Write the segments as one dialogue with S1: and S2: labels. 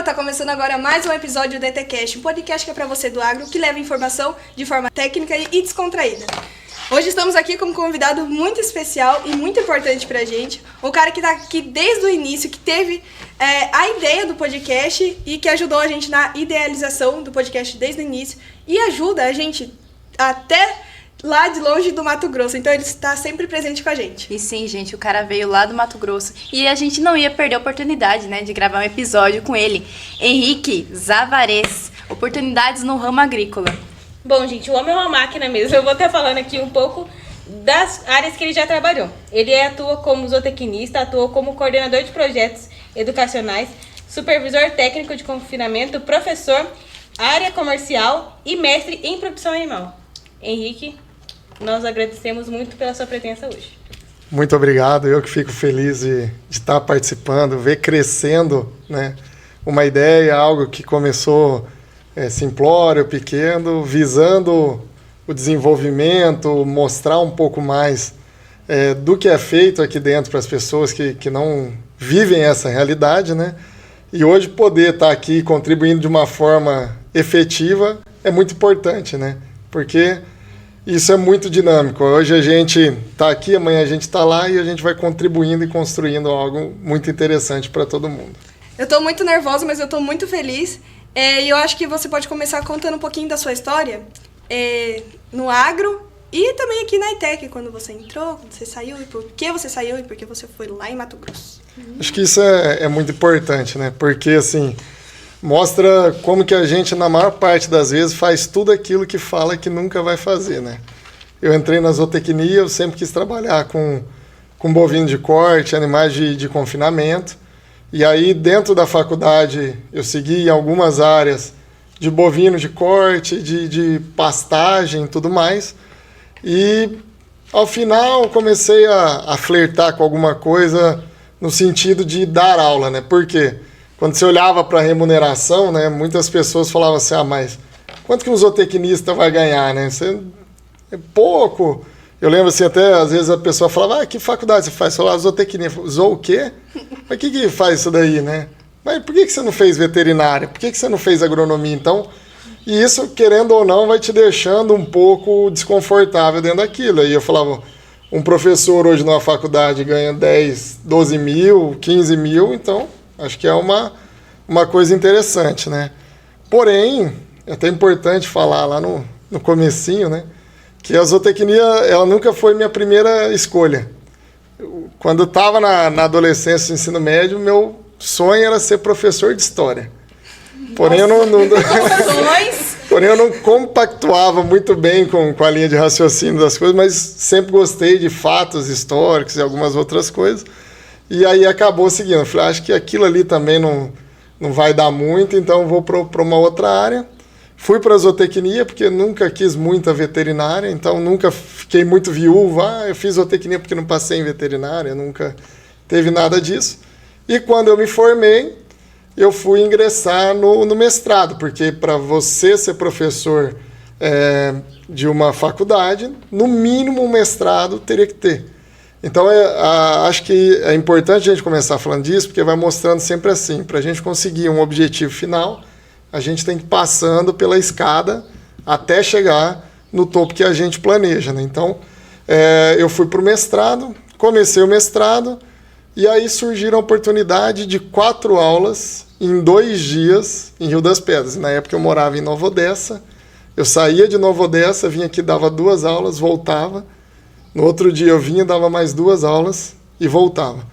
S1: tá começando agora mais um episódio do ETCast, um podcast que é pra você do agro, que leva informação de forma técnica e descontraída. Hoje estamos aqui com um convidado muito especial e muito importante pra gente, um cara que tá aqui desde o início, que teve a ideia do podcast e que ajudou a gente na idealização do podcast desde o início e ajuda a gente até lá de longe do Mato Grosso, então ele está sempre presente com a gente.
S2: E sim, gente, o cara veio lá do Mato Grosso e a gente não ia perder a oportunidade, né, de gravar um episódio com ele. Henrique Zavarez, oportunidades no ramo agrícola.
S3: Bom, gente, o homem é uma máquina mesmo. Eu vou estar falando aqui um pouco das áreas que ele já trabalhou. Ele atua como zootecnista, atua como coordenador de projetos educacionais, supervisor técnico de confinamento, professor, área comercial e mestre em produção animal. Henrique, nós agradecemos muito pela sua presença hoje.
S4: Muito obrigado, eu que fico feliz de estar participando, ver crescendo, né, uma ideia, algo que começou simplório, pequeno, visando o desenvolvimento, mostrar um pouco mais do que é feito aqui dentro para as pessoas que não vivem essa realidade, né? E hoje poder estar aqui contribuindo de uma forma efetiva é muito importante, né? Porque isso é muito dinâmico. Hoje a gente está aqui, amanhã a gente está lá e a gente vai contribuindo e construindo algo muito interessante para todo mundo.
S1: Eu estou muito nervosa, mas eu estou muito feliz. E eu acho que você pode começar contando um pouquinho da sua história no agro e também aqui na ETEC, quando você entrou, quando você saiu, e por que você saiu e por que você foi lá em Mato Grosso.
S4: Acho que isso é muito importante, né? Porque, assim, mostra como que a gente, na maior parte das vezes, faz tudo aquilo que fala que nunca vai fazer, né? Eu entrei na zootecnia, eu sempre quis trabalhar com bovino de corte, animais de confinamento. E aí, dentro da faculdade, eu segui em algumas áreas de bovino de corte, de pastagem e tudo mais. E, ao final, comecei a flertar com alguma coisa no sentido de dar aula, né? Por quê? Quando você olhava para a remuneração, né, muitas pessoas falavam assim, mas quanto que um zootecnista vai ganhar, né? É pouco. Eu lembro assim, até às vezes a pessoa falava, que faculdade você faz? Eu falava, zootecnia. Zoo o quê? Mas o que faz isso daí, né? Mas por que você não fez veterinária? Por que você não fez agronomia? Então, e isso, querendo ou não, vai te deixando um pouco desconfortável dentro daquilo. Aí eu falava, um professor hoje numa faculdade ganha 10, 12 mil, 15 mil, então acho que é uma coisa interessante, né? Porém, é até importante falar lá no comecinho, né? Que a zootecnia, ela nunca foi minha primeira escolha. Quando eu estava na adolescência, no ensino médio, meu sonho era ser professor de história. Porém, porém, eu não compactuava muito bem com a linha de raciocínio das coisas, mas sempre gostei de fatos históricos e algumas outras coisas. E aí acabou seguindo. Eu falei, acho que aquilo ali também não vai dar muito, então eu vou para uma outra área. Fui para a zootecnia, porque nunca quis muita veterinária, então nunca fiquei muito viúva. Eu fiz zootecnia porque não passei em veterinária, nunca teve nada disso. E quando eu me formei, eu fui ingressar no mestrado, porque para você ser professor de uma faculdade, no mínimo um mestrado teria que ter. Então, acho que é importante a gente começar falando disso, porque vai mostrando sempre assim, para a gente conseguir um objetivo final, a gente tem que ir passando pela escada até chegar no topo que a gente planeja, né? Então, eu fui para o mestrado, comecei o mestrado, e aí surgiram a oportunidade de 4 aulas em 2 dias em Rio das Pedras. Na época eu morava em Nova Odessa, eu saía de Nova Odessa, vinha aqui, dava 2 aulas, voltava. No outro dia eu vinha, dava mais 2 aulas e voltava.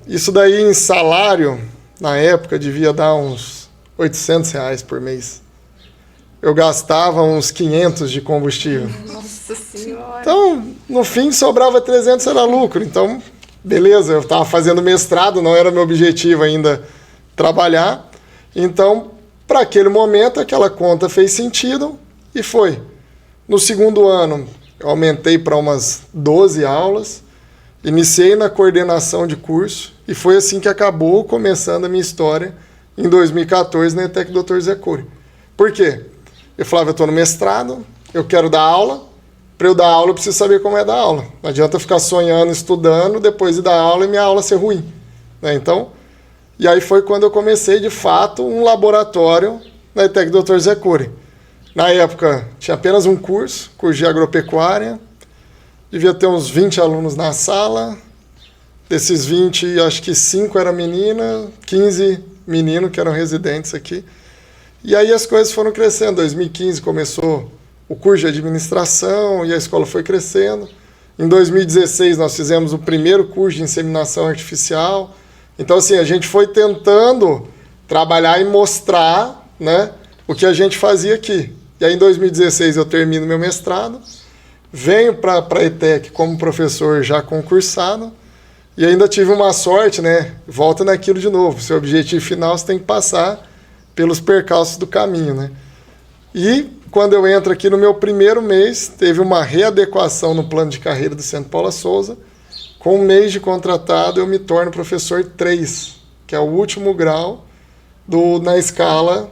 S4: Isso daí em salário, na época, devia dar uns R$800 por mês. Eu gastava uns 500 de combustível.
S2: Nossa Senhora!
S4: Então, no fim, sobrava 300, era lucro. Então, beleza, eu estava fazendo mestrado, não era meu objetivo ainda trabalhar. Então, para aquele momento, aquela conta fez sentido e foi. No segundo ano, eu aumentei para umas 12 aulas, iniciei na coordenação de curso e foi assim que acabou começando a minha história em 2014 na ETEC Dr. Zé Cury. Por quê? Eu falava, eu estou no mestrado, eu quero dar aula. Para eu dar aula, eu preciso saber como é dar aula. Não adianta eu ficar sonhando, estudando, depois de dar aula e minha aula ser ruim, né? Então, E aí foi quando eu comecei, de fato, um laboratório na ETEC Dr. Zé Cury. Na época, tinha apenas um curso de agropecuária. Devia ter uns 20 alunos na sala. Desses 20, acho que 5 eram menina, 15 meninos que eram residentes aqui. E aí as coisas foram crescendo. Em 2015 começou o curso de administração e a escola foi crescendo. Em 2016 nós fizemos o primeiro curso de inseminação artificial. Então, assim, a gente foi tentando trabalhar e mostrar, né, o que a gente fazia aqui. E aí, em 2016, eu termino meu mestrado, venho para a ETEC como professor já concursado, e ainda tive uma sorte, né? Volta naquilo de novo. Seu objetivo final, você tem que passar pelos percalços do caminho, né? E quando eu entro aqui no meu primeiro mês, teve uma readequação no plano de carreira do Centro Paula Souza. Com um mês de contratado, eu me torno professor 3, que é o último grau na escala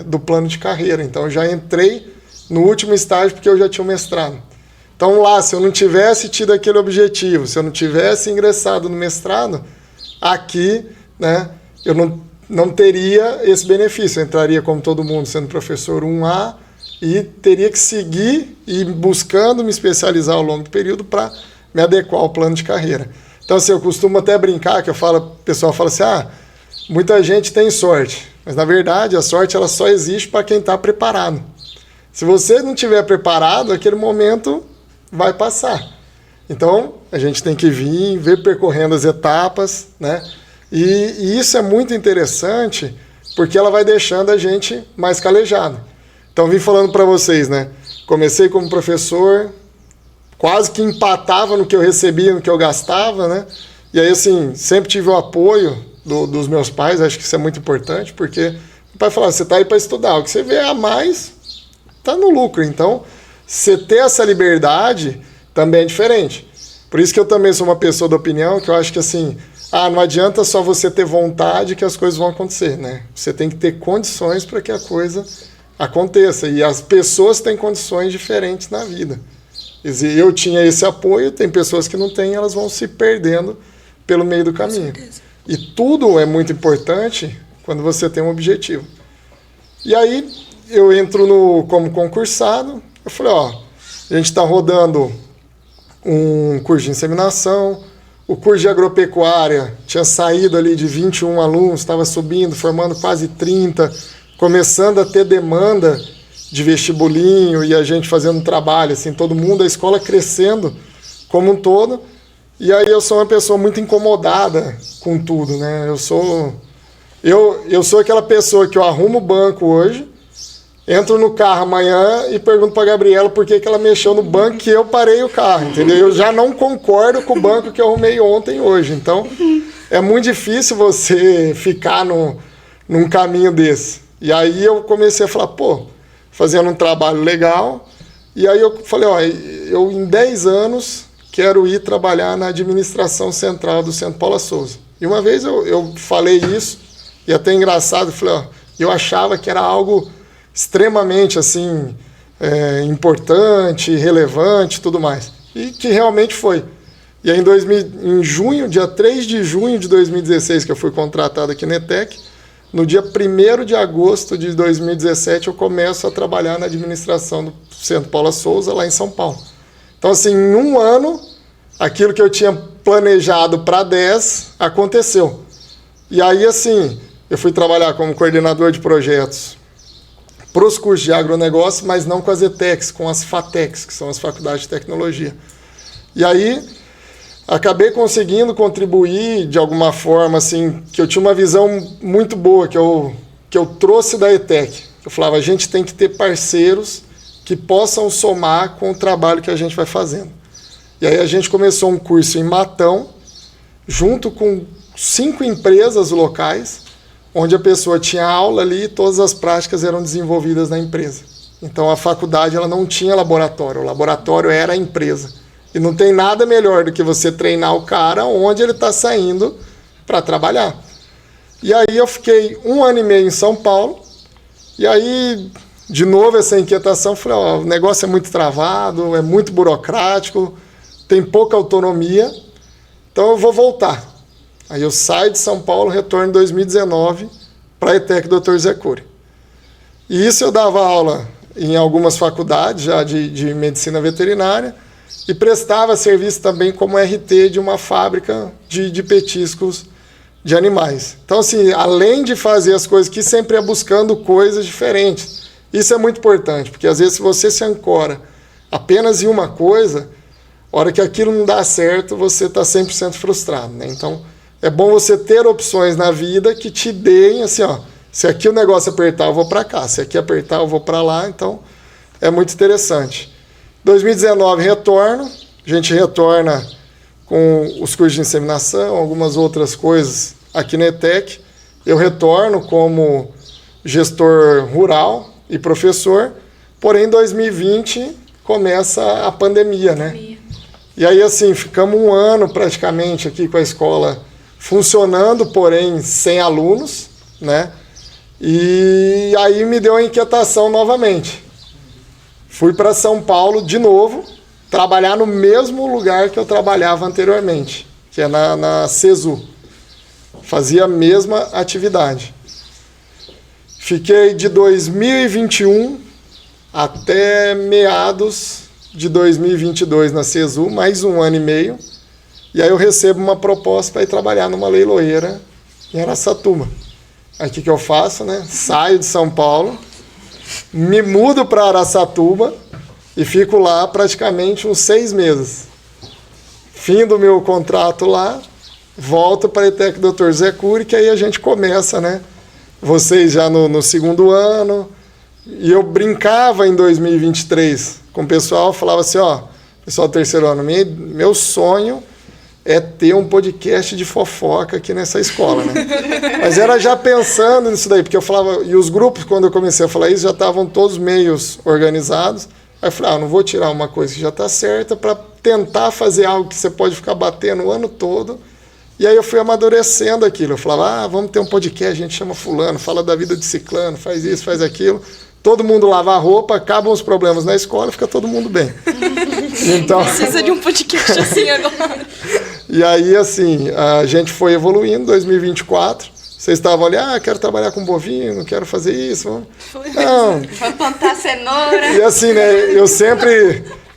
S4: do plano de carreira. Então, eu já entrei no último estágio porque eu já tinha um mestrado. Então, lá, se eu não tivesse tido aquele objetivo, se eu não tivesse ingressado no mestrado, aqui, né, eu não teria esse benefício. Eu entraria como todo mundo, sendo professor 1A, e teria que seguir e buscando me especializar ao longo do período para me adequar ao plano de carreira. Então, assim, eu costumo até brincar, o pessoal fala assim, muita gente tem sorte, mas na verdade a sorte ela só existe para quem está preparado. Se você não estiver preparado, aquele momento vai passar. Então, a gente tem que ver percorrendo as etapas, né? E isso é muito interessante, porque ela vai deixando a gente mais calejado. Então, vim falando para vocês, né? Comecei como professor, quase que empatava no que eu recebia, no que eu gastava, né? E aí, assim, sempre tive o apoio dos meus pais, acho que isso é muito importante, porque o pai falava, você está aí para estudar, o que você vê a mais está no lucro. Então, você ter essa liberdade também é diferente. Por isso que eu também sou uma pessoa da opinião que eu acho que, assim, não adianta só você ter vontade que as coisas vão acontecer, né? Você tem que ter condições para que a coisa aconteça. E as pessoas têm condições diferentes na vida. Eu tinha esse apoio, tem pessoas que não têm, elas vão se perdendo pelo meio do caminho. E tudo é muito importante quando você tem um objetivo. E aí, eu entro como concursado, eu falei, a gente está rodando um curso de inseminação, o curso de agropecuária tinha saído ali de 21 alunos, estava subindo, formando quase 30, começando a ter demanda de vestibulinho e a gente fazendo trabalho, assim, todo mundo, a escola crescendo como um todo. E aí eu sou uma pessoa muito incomodada com tudo, né? Eu sou aquela pessoa que eu arrumo o banco hoje, entro no carro amanhã e pergunto para a Gabriela por que ela mexeu no banco que eu parei o carro, entendeu? Eu já não concordo com o banco que eu arrumei ontem hoje. Então, é muito difícil você ficar num caminho desse. E aí eu comecei a falar, fazendo um trabalho legal. E aí eu falei, eu em 10 anos quero ir trabalhar na administração central do Centro Paula Souza. E uma vez eu falei isso, e até engraçado, falei, eu achava que era algo extremamente assim, importante, relevante e tudo mais. E que realmente foi. E aí em junho, dia 3 de junho de 2016, que eu fui contratado aqui na ETEC, no dia 1º de agosto de 2017, eu começo a trabalhar na administração do Centro Paula Souza, lá em São Paulo. Então, assim, em um ano, aquilo que eu tinha planejado para 10 aconteceu. E aí, assim, eu fui trabalhar como coordenador de projetos para os cursos de agronegócio, mas não com as ETECs, com as FATECs, que são as faculdades de tecnologia. E aí, acabei conseguindo contribuir de alguma forma, assim, que eu tinha uma visão muito boa, que eu trouxe da ETEC. Eu falava, a gente tem que ter parceiros que possam somar com o trabalho que a gente vai fazendo. E aí a gente começou um curso em Matão, junto com 5 empresas locais, onde a pessoa tinha aula ali e todas as práticas eram desenvolvidas na empresa. Então a faculdade ela não tinha laboratório, o laboratório era a empresa. E não tem nada melhor do que você treinar o cara onde ele está saindo para trabalhar. E aí eu fiquei 1 ano e meio em São Paulo, e aí, de novo, essa inquietação, falei, o negócio é muito travado, é muito burocrático, tem pouca autonomia, então eu vou voltar. Aí eu saio de São Paulo, retorno em 2019 para a ETEC Dr. Zé Cury. E isso eu dava aula em algumas faculdades já de medicina veterinária e prestava serviço também como RT de uma fábrica de petiscos de animais. Então, assim, além de fazer as coisas aqui, sempre é buscando coisas diferentes. Isso é muito importante, porque às vezes se você se ancora apenas em uma coisa, a hora que aquilo não dá certo, você está 100% frustrado, né? Então, é bom você ter opções na vida que te deem, assim, ó, se aqui o negócio apertar, eu vou para cá, se aqui apertar, eu vou para lá, então é muito interessante. 2019, retorno, a gente retorna com os cursos de inseminação, algumas outras coisas aqui na ETEC. Eu retorno como gestor rural e professor, porém em 2020 começa a pandemia, né? E aí, assim, ficamos um ano praticamente aqui com a escola funcionando, porém sem alunos, né? E aí me deu a inquietação novamente. Fui para São Paulo de novo, trabalhar no mesmo lugar que eu trabalhava anteriormente, que é na CESU. Fazia a mesma atividade. Fiquei de 2021 até meados de 2022 na CESU, mais um ano e meio. E aí eu recebo uma proposta para ir trabalhar numa leiloeira em Araçatuba. Aí o que eu faço, né? Saio de São Paulo, me mudo para Araçatuba e fico lá praticamente uns 6 meses. Fim do meu contrato lá, volto para a ETEC Dr. Zé Cury, que aí a gente começa, né? Vocês já no segundo ano. E eu brincava em 2023 com o pessoal, falava assim, ó, pessoal do terceiro ano, meu sonho é ter um podcast de fofoca aqui nessa escola, né? Mas era já pensando nisso daí, porque eu falava, e os grupos, quando eu comecei a falar isso, já estavam todos meios organizados. Aí eu falei, não vou tirar uma coisa que já está certa para tentar fazer algo que você pode ficar batendo o ano todo. E aí eu fui amadurecendo aquilo. Eu falava, vamos ter um podcast, a gente chama fulano, fala da vida de ciclano, faz isso, faz aquilo. Todo mundo lava a roupa, acabam os problemas na escola, fica todo mundo bem. Então,
S1: precisa de um podcast assim agora.
S4: E aí, assim, a gente foi evoluindo, 2024. Vocês estavam ali, quero trabalhar com bovino, quero fazer isso. Não.
S2: Vai plantar cenoura.
S4: E assim, né, eu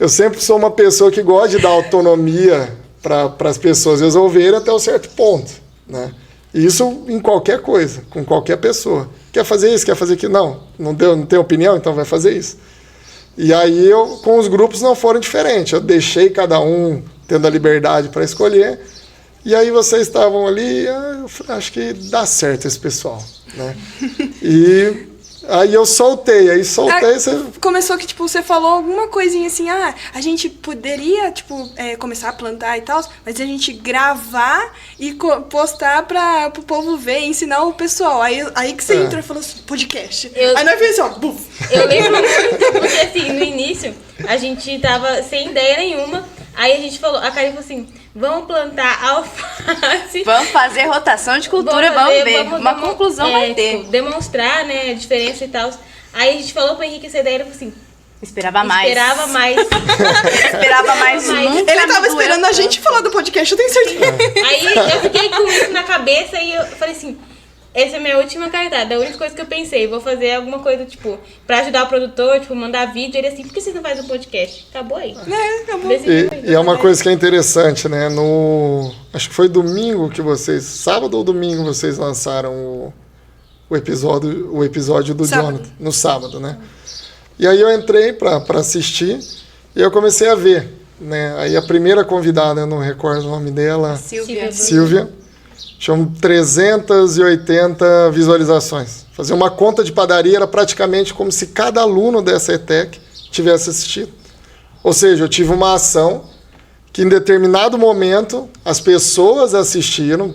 S4: sempre sou uma pessoa que gosta de dar autonomia para as pessoas resolverem até um certo ponto, né? Isso em qualquer coisa, com qualquer pessoa. Quer fazer isso, quer fazer aquilo? Não tem opinião, então vai fazer isso. E aí, com os grupos não foram diferentes. Eu deixei cada um tendo a liberdade para escolher. E aí vocês estavam ali, eu falei, acho que dá certo esse pessoal, né? E aí eu soltei, você...
S1: Começou que, tipo, você falou alguma coisinha assim, a gente poderia, tipo, começar a plantar e tal, mas a gente gravar e postar pro povo ver, ensinar o pessoal. Aí que você entrou e falou assim, podcast. Aí nós fizemos assim, ó, buf.
S3: Eu lembro muito, porque assim, no início, a gente tava sem ideia nenhuma, aí a gente falou, a Karen falou assim, vamos plantar alface.
S2: Vamos fazer rotação de cultura, vamos ver. Uma conclusão vai ter.
S3: Tipo, demonstrar, né, a diferença e tal. Aí a gente falou pro Henrique essa ideia, ele falou assim...
S2: Esperava mais.
S3: Esperava mais.
S2: Nunca
S1: ele tava esperando a gente falar do podcast, eu tenho certeza.
S3: Aí eu fiquei com isso na cabeça e eu falei assim... Essa é a minha última cartada, a única coisa que eu pensei, vou fazer alguma coisa, tipo, pra ajudar o produtor, tipo, mandar vídeo, ele assim, por que você não faz um podcast? Acabou aí.
S1: Acabou.
S4: E é uma coisa que é interessante, né? Acho que foi domingo que sábado ou domingo vocês lançaram o episódio do
S1: Sábado.
S4: Jonathan, no sábado, né? E aí eu entrei pra assistir e eu comecei a ver, né? Aí a primeira convidada, eu não recordo o nome dela, Silvia. Tinham 380 visualizações. Fazer uma conta de padaria era praticamente como se cada aluno dessa ETEC tivesse assistido. Ou seja, eu tive uma ação que em determinado momento as pessoas assistiram,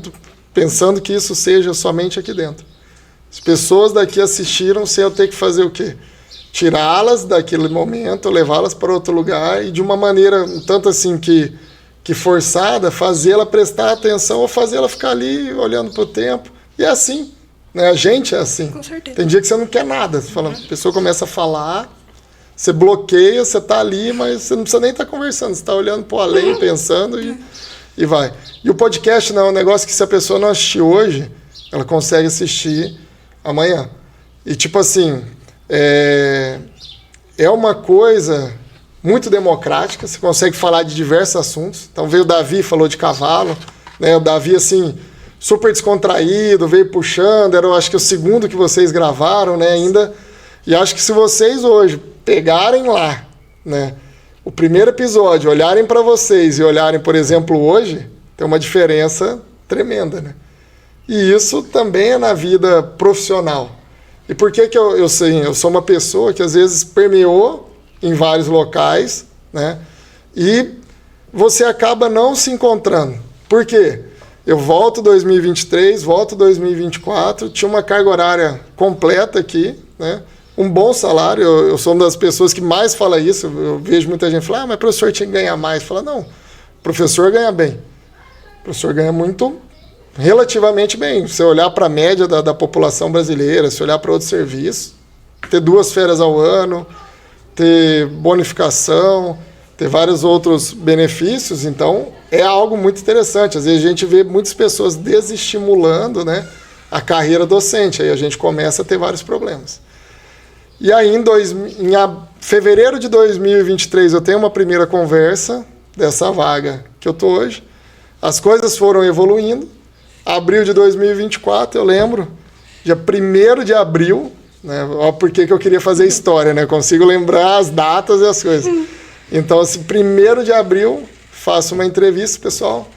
S4: pensando que isso seja somente aqui dentro. As pessoas daqui assistiram sem eu ter que fazer o quê? Tirá-las daquele momento, levá-las para outro lugar e de uma maneira um tanto assim que forçada, fazê-la prestar atenção ou fazê-la ficar ali olhando para o tempo. E é assim, né? A gente é assim.
S1: Com certeza.
S4: Tem dia que você não quer nada. Você fala, a pessoa começa a falar, você bloqueia, você está ali, mas você não precisa nem estar conversando. Você está olhando para o além, pensando. e vai. E o podcast não é um negócio que se a pessoa não assistir hoje, ela consegue assistir amanhã. E tipo assim, é uma coisa muito democrática, você consegue falar de diversos assuntos. Então veio o Davi, falou de cavalo, né? O Davi, assim, super descontraído, veio puxando, era, eu acho que o segundo que vocês gravaram, né, ainda. E acho que se vocês hoje pegarem lá, né, o primeiro episódio, olharem para vocês e olharem, por exemplo, hoje, tem uma diferença tremenda, né? E isso também é na vida profissional. E por que que eu sou uma pessoa que às vezes permeou em vários locais, né? E você acaba não se encontrando. Por quê? Eu volto 2023, volto 2024, tinha uma carga horária completa aqui, né? Um bom salário, eu sou uma das pessoas que mais fala isso, eu vejo muita gente falar, mas professor tinha que ganhar mais. Fala, não, o professor ganha bem. O professor ganha muito, relativamente bem. Se você olhar para a média da população brasileira, se olhar para outros serviços, ter 2 férias ao ano, ter bonificação, ter vários outros benefícios, então é algo muito interessante. Às vezes a gente vê muitas pessoas desestimulando, né, a carreira docente, aí a gente começa a ter vários problemas. E aí em fevereiro de 2023 eu tenho uma primeira conversa dessa vaga que eu estou hoje, as coisas foram evoluindo, abril de 2024, eu lembro, dia 1º de abril, né, ó, porque que eu queria fazer história, né, consigo lembrar as datas e as coisas. Então, assim, 1º de abril, faço uma entrevista, pessoal.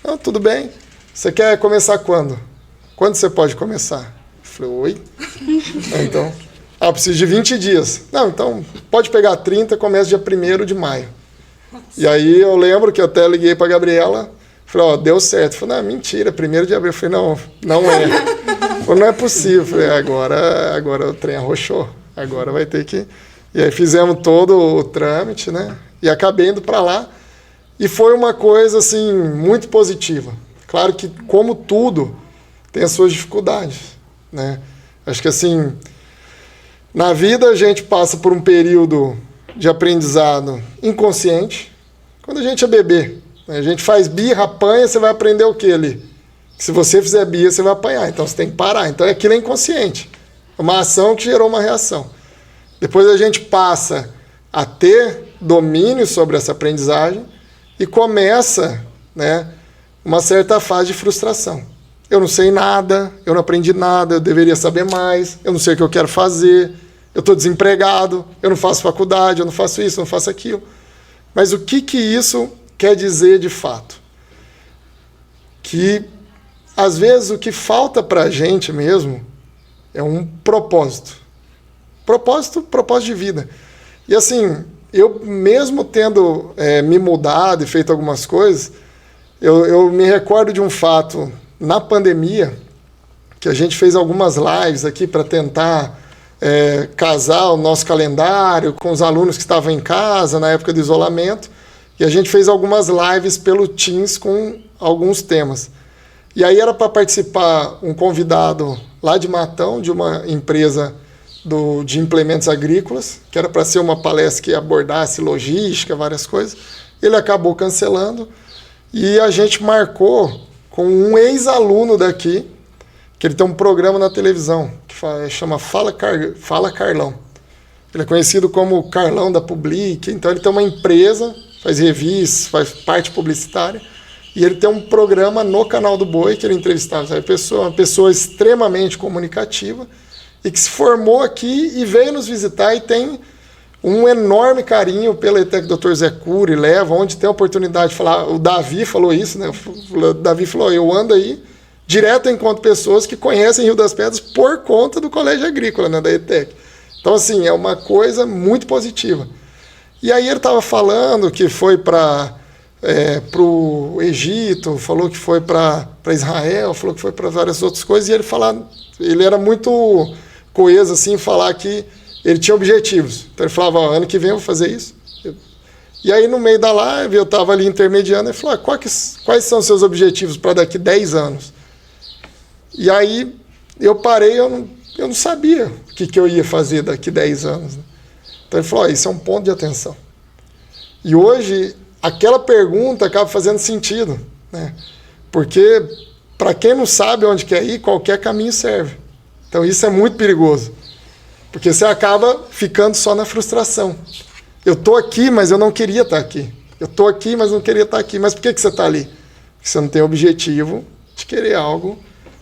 S4: Não, tudo bem. Você quer começar quando? Quando você pode começar? Eu falei, oi? Então, eu preciso de 20 dias. Não, então, pode pegar 30, começa dia 1º de maio. E aí, eu lembro que eu até liguei para a Gabriela, falei, ó, deu certo. Eu falei, não, mentira, 1º de abril. Eu falei, não é. Eu falei, não é possível. Eu falei, agora o trem arrochou. Agora vai ter que... E aí fizemos todo o trâmite, né? E acabei indo para lá. E foi uma coisa, assim, muito positiva. Claro que, como tudo, tem as suas dificuldades, né? Acho que, assim, na vida a gente passa por um período de aprendizado inconsciente. Quando a gente é bebê, né? A gente faz birra, apanha, você vai aprender o que ali? Que se você fizer birra, você vai apanhar. Então, você tem que parar. Então, aquilo é inconsciente. É uma ação que gerou uma reação. Depois a gente passa a ter domínio sobre essa aprendizagem e começa, né, uma certa fase de frustração. Eu não sei nada, eu não aprendi nada, eu deveria saber mais, eu não sei o que eu quero fazer, eu estou desempregado, eu não faço faculdade, eu não faço isso, eu não faço aquilo. Mas o que isso quer dizer de fato? Que, às vezes, o que falta para a gente mesmo é um propósito. Propósito de vida. E assim, eu mesmo tendo me mudado e feito algumas coisas, eu me recordo de um fato na pandemia, que a gente fez algumas lives aqui para tentar casar o nosso calendário com os alunos que estavam em casa na época do isolamento, e a gente fez algumas lives pelo Teams com alguns temas. E aí era para participar um convidado lá de Matão, de uma empresa de implementos agrícolas, que era para ser uma palestra que abordasse logística, várias coisas. Ele acabou cancelando e a gente marcou com um ex-aluno daqui, que ele tem um programa na televisão, que chama Fala Carlão. Ele é conhecido como Carlão da Public, então ele tem uma empresa, faz revistas, faz parte publicitária, e ele tem um programa no Canal do Boi, que ele entrevistava uma pessoa extremamente comunicativa, e que se formou aqui e veio nos visitar e tem um enorme carinho pela ETEC Dr. Zé Cury, leva, onde tem a oportunidade de falar. O Davi falou isso, né? O Davi falou, eu ando aí direto, encontro pessoas que conhecem Rio das Pedras por conta do Colégio Agrícola, né, da ETEC. Então, assim, é uma coisa muito positiva. E aí ele estava falando que foi para o Egito, falou que foi para Israel, falou que foi para várias outras coisas, e ele era muito coeso, assim, falar que ele tinha objetivos. Então ele falava, ano que vem eu vou fazer isso. E aí no meio da live, eu estava ali intermediando, ele falou, quais são os seus objetivos para daqui 10 anos? E aí eu parei, eu não sabia o que eu ia fazer daqui 10 anos. Né? Então ele falou, isso é um ponto de atenção. E hoje, aquela pergunta acaba fazendo sentido. né? Porque, para quem não sabe onde quer ir, qualquer caminho serve. Então, isso é muito perigoso. Porque você acaba ficando só na frustração. Eu estou aqui, mas eu não queria estar aqui. Eu estou aqui, mas não queria estar aqui. Mas por que você está ali? Porque você não tem objetivo de querer algo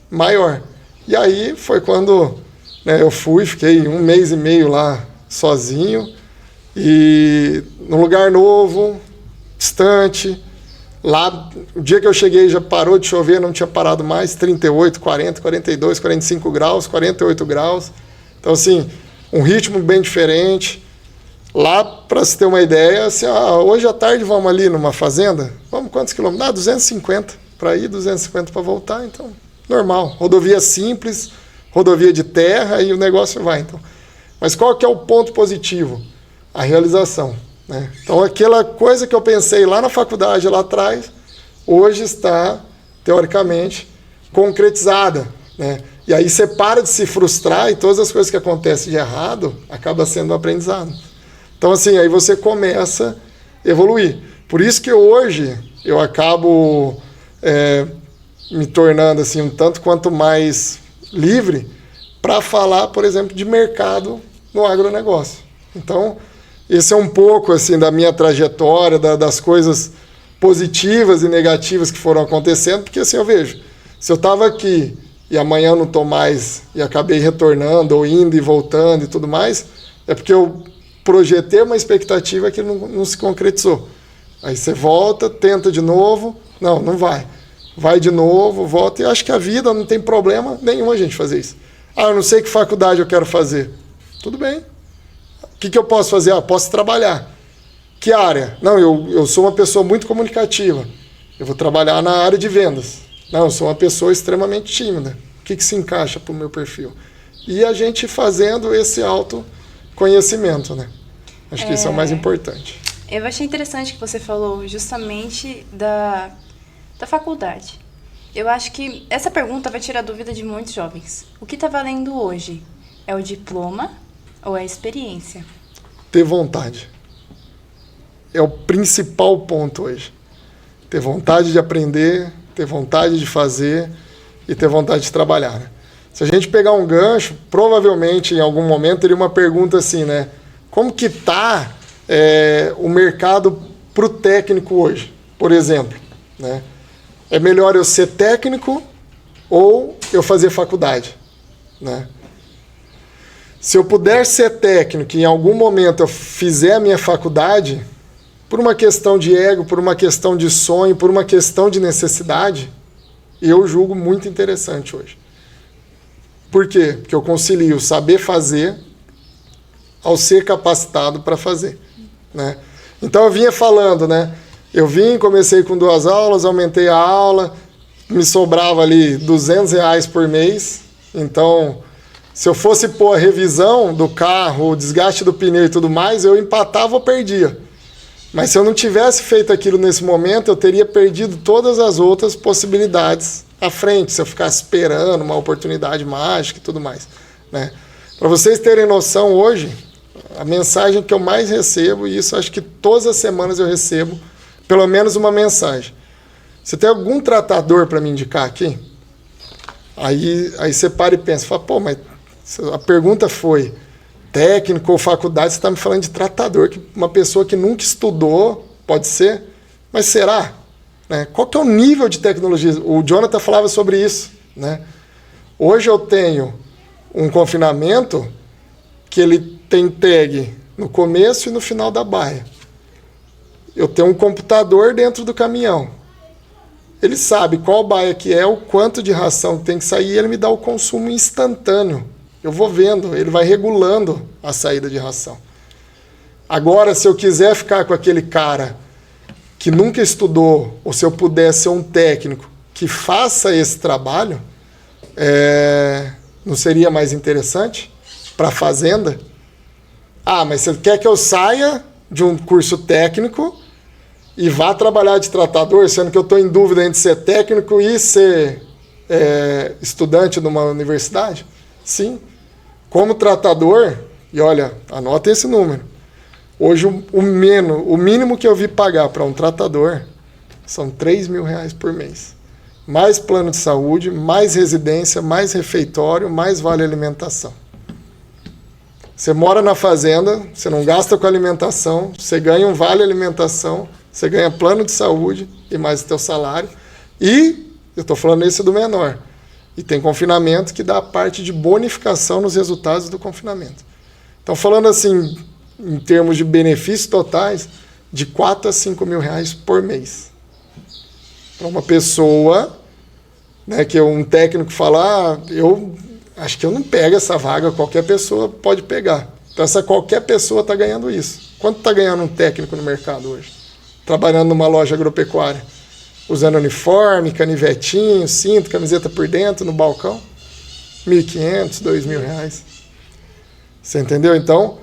S4: maior. E aí foi quando, né, eu fiquei 1 mês e meio lá sozinho, e num lugar novo, distante. Lá, o dia que eu cheguei já parou de chover, não tinha parado mais, 38, 40, 42, 45 graus, 48 graus. Então, assim, um ritmo bem diferente. Lá, para se ter uma ideia, assim, hoje à tarde vamos ali numa fazenda, vamos quantos quilômetros? 250 para ir, 250 para voltar, então, normal. Rodovia simples, rodovia de terra e o negócio vai, então. Mas qual que é o ponto positivo? A realização, né? Então, aquela coisa que eu pensei lá na faculdade, lá atrás, hoje está, teoricamente, concretizada, né? E aí você para de se frustrar e todas as coisas que acontecem de errado acaba sendo um aprendizado. Então, assim, aí você começa a evoluir. Por isso que hoje eu acabo me tornando assim, um tanto quanto mais livre para falar, por exemplo, de mercado no agronegócio. Então, esse é um pouco assim, da minha trajetória, das coisas positivas e negativas que foram acontecendo, porque assim eu vejo, se eu estava aqui e amanhã eu não estou mais e acabei retornando ou indo e voltando e tudo mais, é porque eu projetei uma expectativa que não se concretizou. Aí você volta, tenta de novo, não vai. Vai de novo, volta, e acho que a vida não tem problema nenhum a gente fazer isso. Eu não sei que faculdade eu quero fazer. Tudo bem. O que eu posso fazer? Posso trabalhar. Que área? Não, eu sou uma pessoa muito comunicativa. Eu vou trabalhar na área de vendas. Não, eu sou uma pessoa extremamente tímida. O que se encaixa para o meu perfil? E a gente fazendo esse autoconhecimento, né? Acho que isso é o mais importante.
S2: Eu achei interessante que você falou justamente da faculdade. Eu acho que essa pergunta vai tirar a dúvida de muitos jovens. O que está valendo hoje? É o diploma ou é a experiência?
S4: Ter vontade. É o principal ponto hoje. Ter vontade de aprender, ter vontade de fazer e ter vontade de trabalhar, né? Se a gente pegar um gancho, provavelmente em algum momento teria uma pergunta assim, né? Como que está o mercado para o técnico hoje, por exemplo, né? É melhor eu ser técnico ou eu fazer faculdade, né? Se eu puder ser técnico e em algum momento eu fizer a minha faculdade, por uma questão de ego, por uma questão de sonho, por uma questão de necessidade, eu julgo muito interessante hoje. Por quê? Porque eu concilio saber fazer ao ser capacitado para fazer, né? Então eu vinha falando, né? Eu comecei com 2 aulas, aumentei a aula, me sobrava ali R$200 por mês. Então, se eu fosse pôr a revisão do carro, o desgaste do pneu e tudo mais, eu empatava ou perdia. Mas se eu não tivesse feito aquilo nesse momento, eu teria perdido todas as outras possibilidades à frente, se eu ficasse esperando uma oportunidade mágica e tudo mais, né? Para vocês terem noção, hoje, a mensagem que eu mais recebo, e isso acho que todas as semanas eu recebo, pelo menos uma mensagem. Você tem algum tratador para me indicar aqui? Aí você para e pensa, fala, pô, mas a pergunta foi técnico ou faculdade, você está me falando de tratador, que uma pessoa que nunca estudou, pode ser, mas será? Né? Qual que é o nível de tecnologia? O Jonathan falava sobre isso, né? Hoje eu tenho um confinamento que ele tem tag no começo e no final da baia. Eu tenho um computador dentro do caminhão. Ele sabe qual baia que é, o quanto de ração que tem que sair, e ele me dá o consumo instantâneo. Eu vou vendo, ele vai regulando a saída de ração. Agora, se eu quiser ficar com aquele cara que nunca estudou, ou se eu puder ser um técnico que faça esse trabalho, não seria mais interessante para a fazenda? Mas você quer que eu saia de um curso técnico e vá trabalhar de tratador, sendo que eu estou em dúvida entre ser técnico e ser estudante numa universidade? Sim. Como tratador, e olha, anotem esse número. Hoje, o mínimo que eu vi pagar para um tratador São R$3.000 por mês. Mais plano de saúde, mais residência, mais refeitório, mais vale alimentação. Você mora na fazenda, você não gasta com alimentação, você ganha um vale alimentação, você ganha plano de saúde e mais o teu salário. E, eu estou falando esse do menor, e tem confinamento que dá a parte de bonificação nos resultados do confinamento. Então, falando assim, em termos de benefícios totais, de R$4 a R$5.000 por mês. Para uma pessoa, né, que um técnico fala, eu acho que eu não pego essa vaga, qualquer pessoa pode pegar. Então, essa qualquer pessoa está ganhando isso. Quanto está ganhando um técnico no mercado hoje? Trabalhando numa loja agropecuária, usando uniforme, canivetinho, cinto, camiseta por dentro, no balcão, R$1.500, R$2.000. Você entendeu? Então,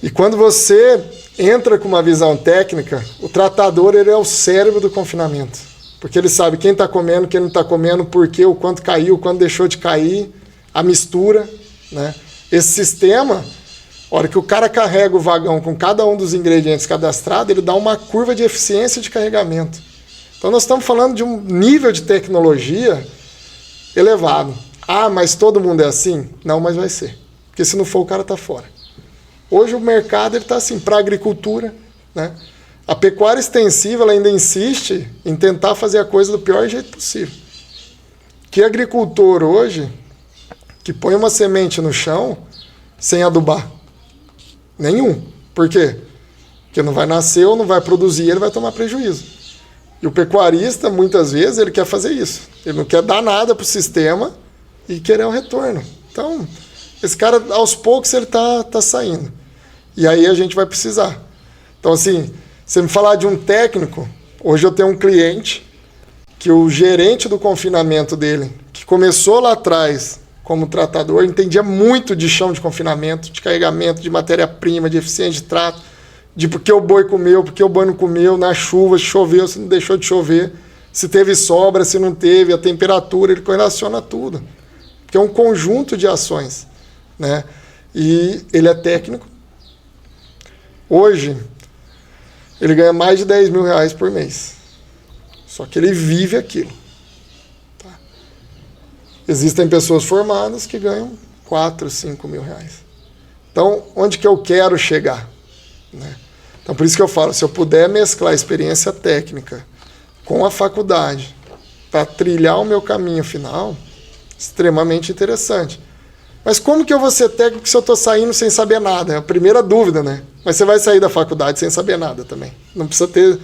S4: e quando você entra com uma visão técnica, o tratador ele é o cérebro do confinamento. Porque ele sabe quem está comendo, quem não está comendo, por quê, o quanto caiu, o quanto deixou de cair, a mistura, né? Esse sistema, a hora que o cara carrega o vagão com cada um dos ingredientes cadastrados, ele dá uma curva de eficiência de carregamento. Então nós estamos falando de um nível de tecnologia elevado. Ah, mas todo mundo é assim? Não, mas vai ser. Porque se não for, o cara está fora. Hoje o mercado está assim, para a agricultura, né? A pecuária extensiva ela ainda insiste em tentar fazer a coisa do pior jeito possível. Que agricultor hoje que põe uma semente no chão sem adubar? Nenhum. Por quê? Porque não vai nascer ou não vai produzir, ele vai tomar prejuízo. E o pecuarista, muitas vezes, ele quer fazer isso. Ele não quer dar nada para o sistema e querer um retorno. Então, esse cara, aos poucos, ele tá saindo. E aí a gente vai precisar. Então, assim, você me falar de um técnico, hoje eu tenho um cliente que o gerente do confinamento dele, que começou lá atrás como tratador, entendia muito de chão de confinamento, de carregamento, de matéria-prima, de eficiência de trato, de por que o boi comeu, por que o boi não comeu, na chuva, se choveu, se não deixou de chover, se teve sobra, se não teve, a temperatura, ele correlaciona tudo. Porque é um conjunto de ações, né? E ele é técnico. Hoje, ele ganha mais de R$10.000 por mês. Só que ele vive aquilo. Tá? Existem pessoas formadas que ganham R$4.000, R$5.000. Então, onde que eu quero chegar? Né? Então, por isso que eu falo, se eu puder mesclar a experiência técnica com a faculdade para trilhar o meu caminho final, extremamente interessante. Mas como que eu vou ser técnico se eu estou saindo sem saber nada? É a primeira dúvida, né? Mas você vai sair da faculdade sem saber nada também. Não precisa ter...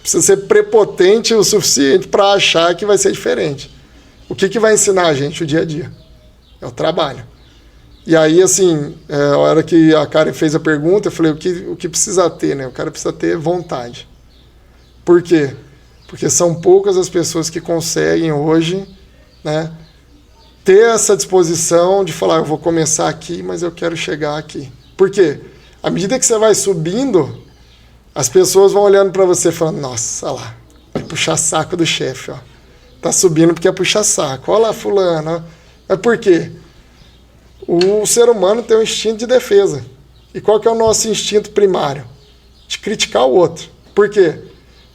S4: precisa ser prepotente o suficiente para achar que vai ser diferente. O que vai ensinar a gente o dia a dia? É o trabalho. E aí, assim, a hora que a Karen fez a pergunta, eu falei, o que precisa ter, né? O cara precisa ter vontade. Por quê? Porque são poucas as pessoas que conseguem hoje, né, ter essa disposição de falar, eu vou começar aqui, mas eu quero chegar aqui. Por quê? À medida que você vai subindo, as pessoas vão olhando para você falando, nossa, olha lá, vai puxar saco do chefe, ó. Tá subindo porque é puxar saco. Olha lá, fulano. Ó. Mas por quê? O ser humano tem um instinto de defesa. E qual que é o nosso instinto primário? De criticar o outro. Por quê?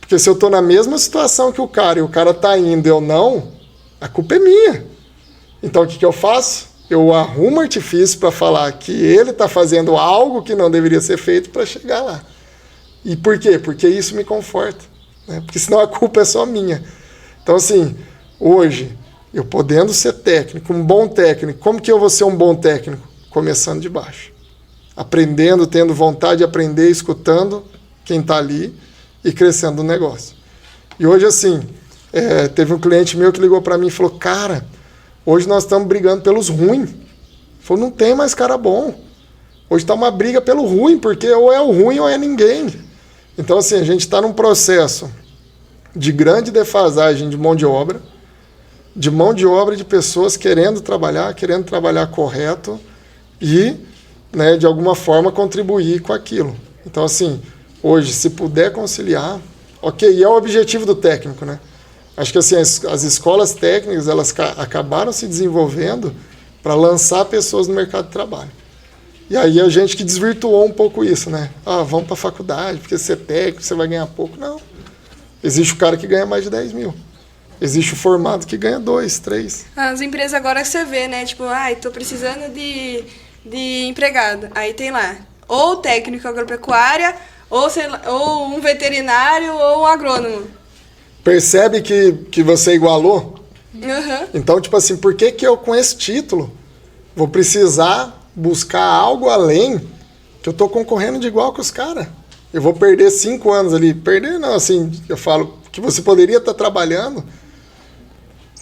S4: Porque se eu estou na mesma situação que o cara e o cara está indo e eu não, a culpa é minha. Então o que eu faço? Eu arrumo artifício para falar que ele está fazendo algo que não deveria ser feito para chegar lá. E por quê? Porque isso me conforta. Né? Porque senão a culpa é só minha. Então assim, hoje, eu podendo ser técnico, um bom técnico, como que eu vou ser um bom técnico? Começando de baixo. Aprendendo, tendo vontade de aprender, escutando quem está ali e crescendo o negócio. E hoje, assim, teve um cliente meu que ligou para mim e falou, cara, hoje nós estamos brigando pelos ruins. Ele falou, não tem mais cara bom. Hoje está uma briga pelo ruim, porque ou é o ruim ou é ninguém. Então, assim, a gente está num processo de grande defasagem de mão de obra de pessoas querendo trabalhar correto e, né, de alguma forma contribuir com aquilo. Então, assim, hoje, se puder conciliar, ok, e é o objetivo do técnico, né? Acho que assim, as escolas técnicas, elas acabaram se desenvolvendo para lançar pessoas no mercado de trabalho. E aí a gente que desvirtuou um pouco isso, né? Ah, vamos para a faculdade, porque você é técnico, você vai ganhar pouco. Não. Existe o cara que ganha mais de 10 mil. Existe o formado que ganha 2, 3.
S1: As empresas agora que você vê, né? Tipo, ai, tô precisando de empregado. Aí tem lá, ou técnico agropecuária, ou, sei lá, ou um veterinário, ou um agrônomo.
S4: Percebe que você igualou?
S1: Uhum.
S4: Então, tipo assim, por que eu com esse título vou precisar buscar algo além que eu tô concorrendo de igual com os caras? Eu vou perder 5 anos ali. Perder não, assim, eu falo que você poderia estar trabalhando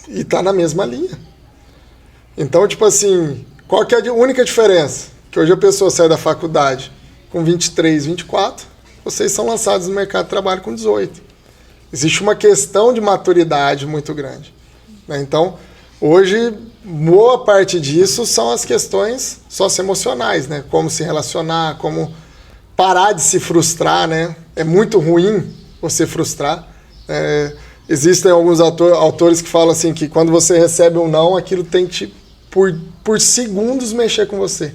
S4: e tá na mesma linha. Então, tipo assim, qual que é a única diferença? Que hoje a pessoa sai da faculdade com 23, 24, vocês são lançados no mercado de trabalho com 18. Existe uma questão de maturidade muito grande, né? Então, hoje, boa parte disso são as questões socioemocionais, né? Como se relacionar, como parar de se frustrar, né? É muito ruim você frustrar. Existem alguns autores que falam assim que quando você recebe um não, aquilo tem que, por segundos, mexer com você.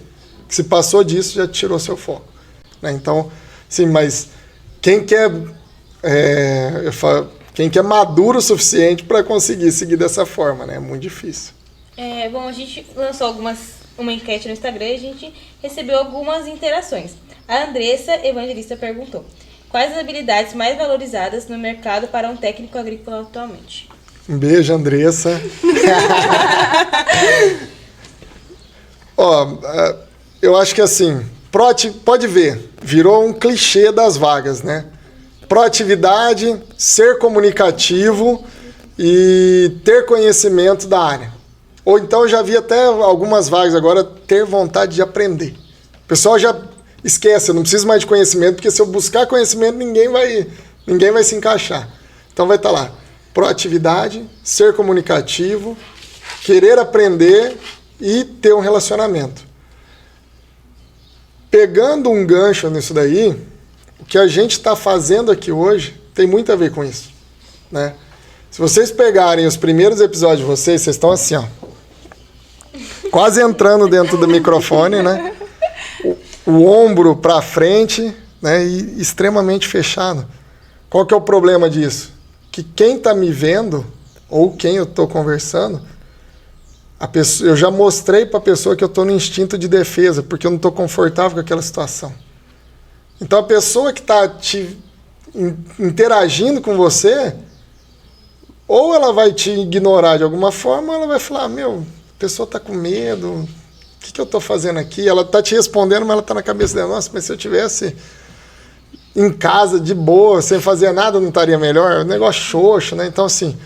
S4: Se passou disso, já tirou seu foco, né? Então, sim, mas quem quer maduro o suficiente para conseguir seguir dessa forma, né? É muito difícil.
S3: Bom, a gente lançou uma enquete no Instagram e a gente recebeu algumas interações. A Andressa Evangelista perguntou: quais as habilidades mais valorizadas no mercado para um técnico agrícola atualmente?
S4: Um beijo, Andressa. Eu acho que assim, pode ver, virou um clichê das vagas, né? Proatividade, ser comunicativo e ter conhecimento da área. Ou então eu já vi até algumas vagas agora, ter vontade de aprender. O pessoal já esquece, eu não preciso mais de conhecimento, porque se eu buscar conhecimento, ninguém vai se encaixar. Então vai estar lá, proatividade, ser comunicativo, querer aprender e ter um relacionamento. Pegando um gancho nisso daí, o que a gente está fazendo aqui hoje tem muito a ver com isso, né? Se vocês pegarem os primeiros episódios de vocês estão assim, ó, quase entrando dentro do microfone, né? O ombro para frente, né? E extremamente fechado. Qual que é o problema disso? Que quem está me vendo, ou quem eu estou conversando, eu já mostrei para a pessoa que eu estou no instinto de defesa, porque eu não estou confortável com aquela situação. Então, a pessoa que está interagindo com você, ou ela vai te ignorar de alguma forma, ou ela vai falar, a pessoa está com medo, o que eu estou fazendo aqui? Ela está te respondendo, mas ela está na cabeça dela, nossa, mas se eu tivesse em casa, de boa, sem fazer nada, não estaria melhor? Um negócio xoxo, né? Então, assim,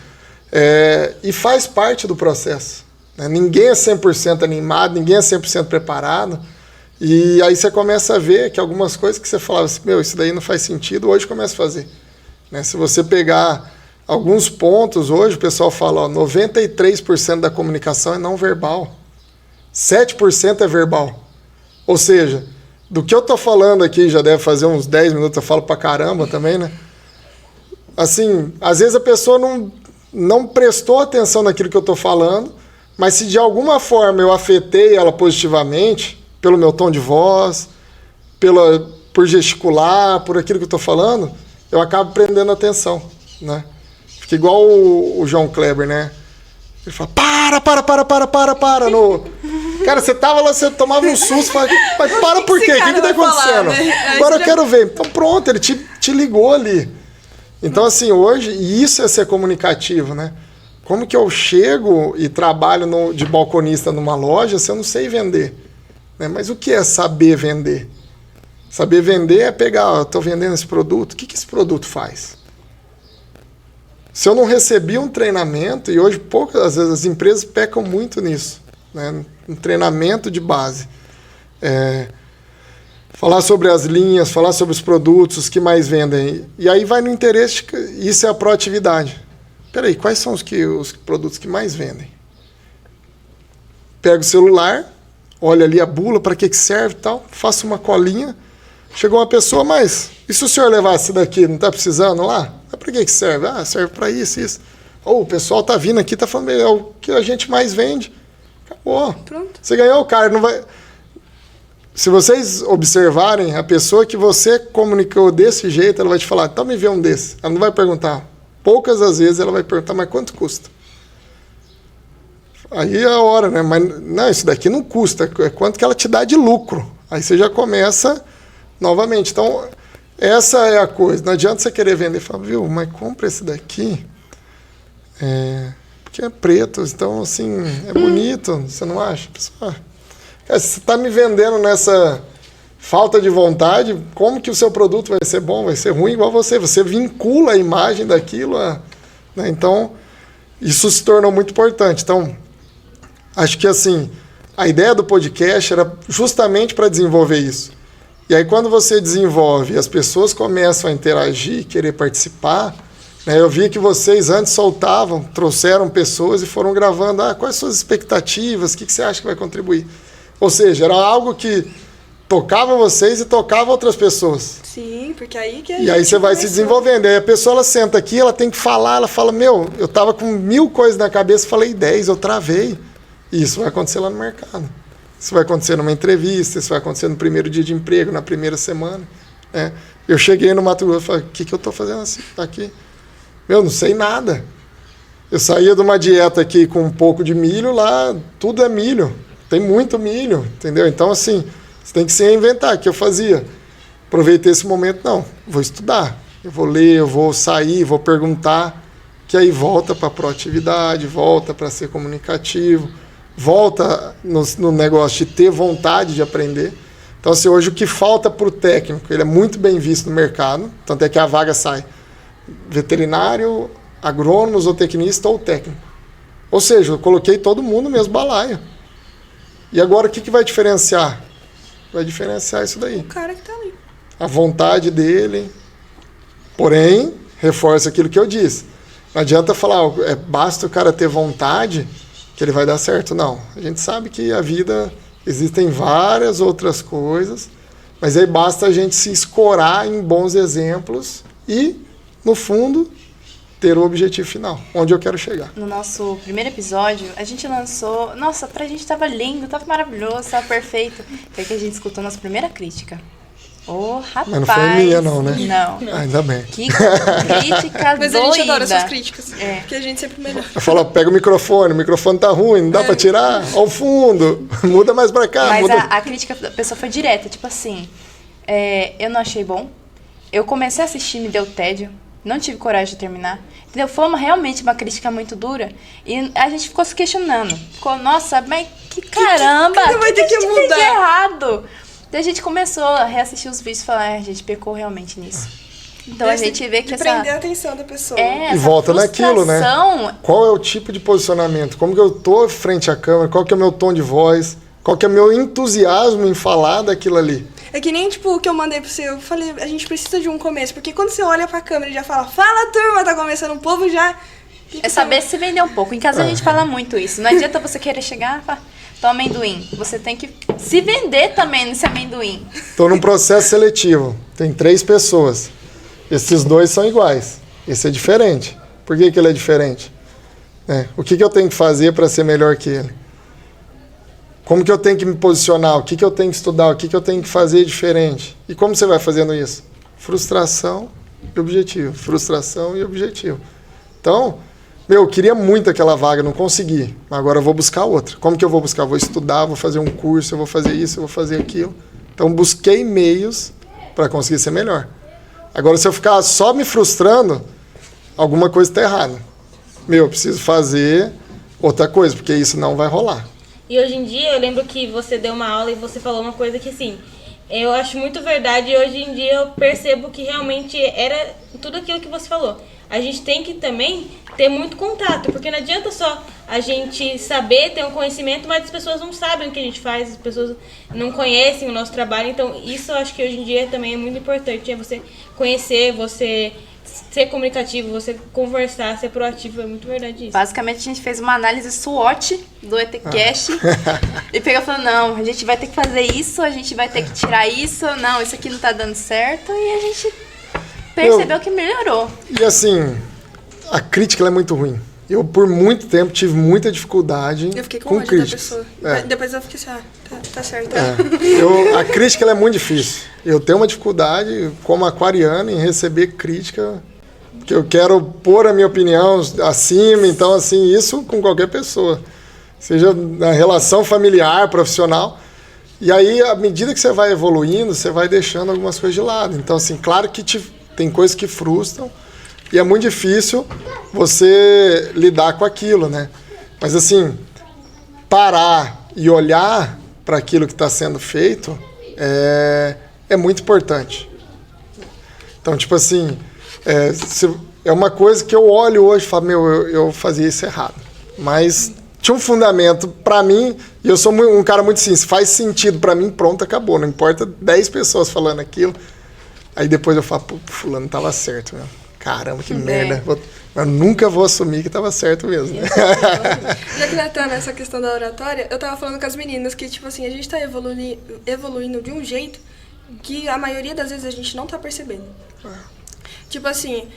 S4: e faz parte do processo, né? Ninguém é 100% animado, ninguém é 100% preparado. E aí você começa a ver que algumas coisas que você falava assim, isso daí não faz sentido, hoje começa a fazer, né? Se você pegar alguns pontos, hoje o pessoal fala, 93% da comunicação é não verbal, 7% é verbal. Ou seja, do que eu tô falando aqui, já deve fazer uns 10 minutos, eu falo pra caramba também, né? Assim, às vezes a pessoa não prestou atenção naquilo que eu tô falando, mas se de alguma forma eu afetei ela positivamente, pelo meu tom de voz, por gesticular, por aquilo que eu estou falando, eu acabo prendendo atenção, né? Fica igual o João Kleber, né? Ele fala, para. Cara, você tava lá, você tomava um susto, fala, mas para por quê? O que tá acontecendo?
S1: Né?
S4: Agora eu quero ver. Então pronto, ele te ligou ali. Então assim, hoje, e isso é ser comunicativo, né? Como que eu chego e trabalho de balconista numa loja se eu não sei vender? Mas o que é saber vender? Saber vender é pegar, estou vendendo esse produto, o que esse produto faz? Se eu não recebi um treinamento, e hoje às vezes as empresas pecam muito nisso, né? Um treinamento de base. Falar sobre as linhas, falar sobre os produtos, os que mais vendem. E aí vai no interesse, isso é a proatividade. Peraí, quais são os produtos que mais vendem? Pega o celular, olha ali a bula, para que serve e tal, faça uma colinha. Chegou uma pessoa, mas e se o senhor levasse isso daqui, não está precisando lá? Para que serve? Serve para isso. O pessoal está vindo aqui, está falando, é o que a gente mais vende. Acabou.
S1: Pronto.
S4: Você ganhou o cara, não vai... Se vocês observarem, a pessoa que você comunicou desse jeito, ela vai te falar, então me vê um desse. Ela não vai perguntar, poucas as vezes ela vai perguntar, mas quanto custa? Aí é a hora, né? Mas não, isso daqui não custa, é quanto que ela te dá de lucro. Aí você já começa novamente. Então, essa é a coisa. Não adianta você querer vender e falar, viu, mas compra esse daqui, porque é preto, então, assim, é bonito, você não acha? Pessoal, cara, você está me vendendo nessa falta de vontade, como que o seu produto vai ser bom, vai ser ruim igual você? Você vincula a imagem daquilo, né? Então, isso se tornou muito importante. Então, acho que, assim, a ideia do podcast era justamente para desenvolver isso. E aí, quando você desenvolve e as pessoas começam a interagir, querer participar, né, eu vi que vocês antes soltavam, trouxeram pessoas e foram gravando, quais suas expectativas, o que você acha que vai contribuir? Ou seja, era algo que tocava vocês e tocava outras pessoas.
S1: Sim, porque aí que
S4: E aí você vai se desenvolvendo. Aí a pessoa ela senta aqui, ela tem que falar, ela fala, eu tava com 1000 coisas na cabeça, falei 10, eu travei. E isso vai acontecer lá no mercado. Isso vai acontecer numa entrevista, isso vai acontecer no primeiro dia de emprego, na primeira semana. Né? Eu cheguei no Mato Grosso e falei, o que eu estou fazendo assim, aqui? Não sei nada. Eu saía de uma dieta aqui com um pouco de milho, lá tudo é milho. Tem muito milho, entendeu? Então, assim, você tem que se reinventar. O que eu fazia? Aproveitei esse momento, vou estudar. Eu vou ler, eu vou sair, vou perguntar. Que aí volta para a proatividade, volta para ser comunicativo, volta no negócio de ter vontade de aprender. Então, assim, hoje o que falta para o técnico, ele é muito bem visto no mercado, tanto é que a vaga sai veterinário, agrônomo, zootecnista ou técnico. Ou seja, eu coloquei todo mundo no mesmo balaio. E agora o que vai diferenciar? Vai diferenciar isso daí.
S1: O cara que tá ali.
S4: A vontade dele. Porém, reforça aquilo que eu disse. Não adianta falar, basta o cara ter vontade que ele vai dar certo. Não. A gente sabe que a vida existem várias outras coisas, mas aí basta a gente se escorar em bons exemplos e, no fundo, ter o objetivo final, onde eu quero chegar.
S2: No nosso primeiro episódio, a gente lançou... Nossa, pra gente tava lindo, tava maravilhoso, tava perfeito. Foi que a gente escutou nossa primeira crítica. Rapaz!
S4: Mas não foi minha, não, né?
S2: Não.
S4: Ainda bem.
S2: Que crítica
S1: Mas
S2: doida.
S1: a gente adora suas críticas, porque a gente sempre melhora.
S4: Eu falo, pega o microfone tá ruim, não dá pra tirar, ao fundo, muda mais pra cá.
S2: Mas
S4: muda...
S2: a crítica da pessoa foi direta, tipo assim, eu não achei bom, eu comecei a assistir, me deu tédio, não tive coragem de terminar, entendeu? Foi realmente uma crítica muito dura e a gente ficou se questionando, nossa, mas que caramba,
S1: que vai ter que
S2: a gente
S1: mudar?
S2: fez de errado? Daí a gente começou a reassistir os vídeos e falar, a gente pecou realmente nisso. Então a gente vê que
S1: prender a atenção da pessoa.
S4: E volta naquilo, né? Qual é o tipo de posicionamento? Como que eu tô frente à câmera? Qual que é o meu tom de voz? Qual que é o meu entusiasmo em falar daquilo ali?
S1: É que nem, tipo, o que eu mandei pra você, eu falei, a gente precisa de um começo, porque quando você olha pra câmera e já fala, turma, tá começando, o povo já...
S2: É saber se vender um pouco. Em casa a gente fala muito isso. Não adianta você querer chegar e falar, toma amendoim. Você tem que se vender também nesse amendoim.
S4: Estou num processo seletivo. Tem 3 pessoas. Esses 2 são iguais. Esse é diferente. Por que ele é diferente? O que eu tenho que fazer para ser melhor que ele? Como que eu tenho que me posicionar? O que eu tenho que estudar? O que eu tenho que fazer diferente? E como você vai fazendo isso? Frustração e objetivo. Frustração e objetivo. Então, eu queria muito aquela vaga, não consegui. Agora eu vou buscar outra. Como que eu vou buscar? Eu vou estudar, vou fazer um curso, eu vou fazer isso, eu vou fazer aquilo. Então, busquei meios para conseguir ser melhor. Agora, se eu ficar só me frustrando, alguma coisa está errada. Eu preciso fazer outra coisa, porque isso não vai rolar.
S3: E hoje em dia, eu lembro que você deu uma aula e você falou uma coisa que, assim, eu acho muito verdade e hoje em dia eu percebo que realmente era tudo aquilo que você falou. A gente tem que também ter muito contato, porque não adianta só a gente saber, ter um conhecimento, mas as pessoas não sabem o que a gente faz, as pessoas não conhecem o nosso trabalho. Então, isso eu acho que hoje em dia também é muito importante, é você conhecer, você ser comunicativo, você conversar, ser proativo, é muito verdade isso.
S2: Basicamente, a gente fez uma análise SWOT do ETCast e pegou e falou, não, a gente vai ter que fazer isso, a gente vai ter que tirar isso, não, isso aqui não tá dando certo, e a gente percebeu que melhorou.
S4: E assim, a crítica ela é muito ruim. Eu, por muito tempo, tive muita dificuldade
S1: Eu fiquei com
S4: com
S1: ódio
S4: críticas.
S1: da pessoa. Depois eu fiquei assim, tá certo.
S4: A crítica ela é muito difícil. Eu tenho uma dificuldade, como aquariano, em receber crítica que eu quero pôr a minha opinião acima, então, assim, isso com qualquer pessoa. Seja na relação familiar, profissional. E aí, à medida que você vai evoluindo, você vai deixando algumas coisas de lado. Então, assim, claro que tem coisas que frustram e é muito difícil você lidar com aquilo, né? Mas, assim, parar e olhar para aquilo que está sendo feito é muito importante. Então, tipo assim, é uma coisa que eu olho hoje e falo, eu fazia isso errado. Mas tinha um fundamento para mim, e eu sou um cara muito assim, se faz sentido para mim, pronto, acabou. Não importa 10 pessoas falando aquilo. Aí depois eu falo, pô, fulano tava certo, meu. Caramba, que merda. Eu nunca vou assumir que tava certo mesmo. Né?
S1: Já que nós tá nessa questão da oratória, eu tava falando com as meninas que, tipo assim, a gente tá evoluindo de um jeito que a maioria das vezes a gente não tá percebendo. Tipo assim,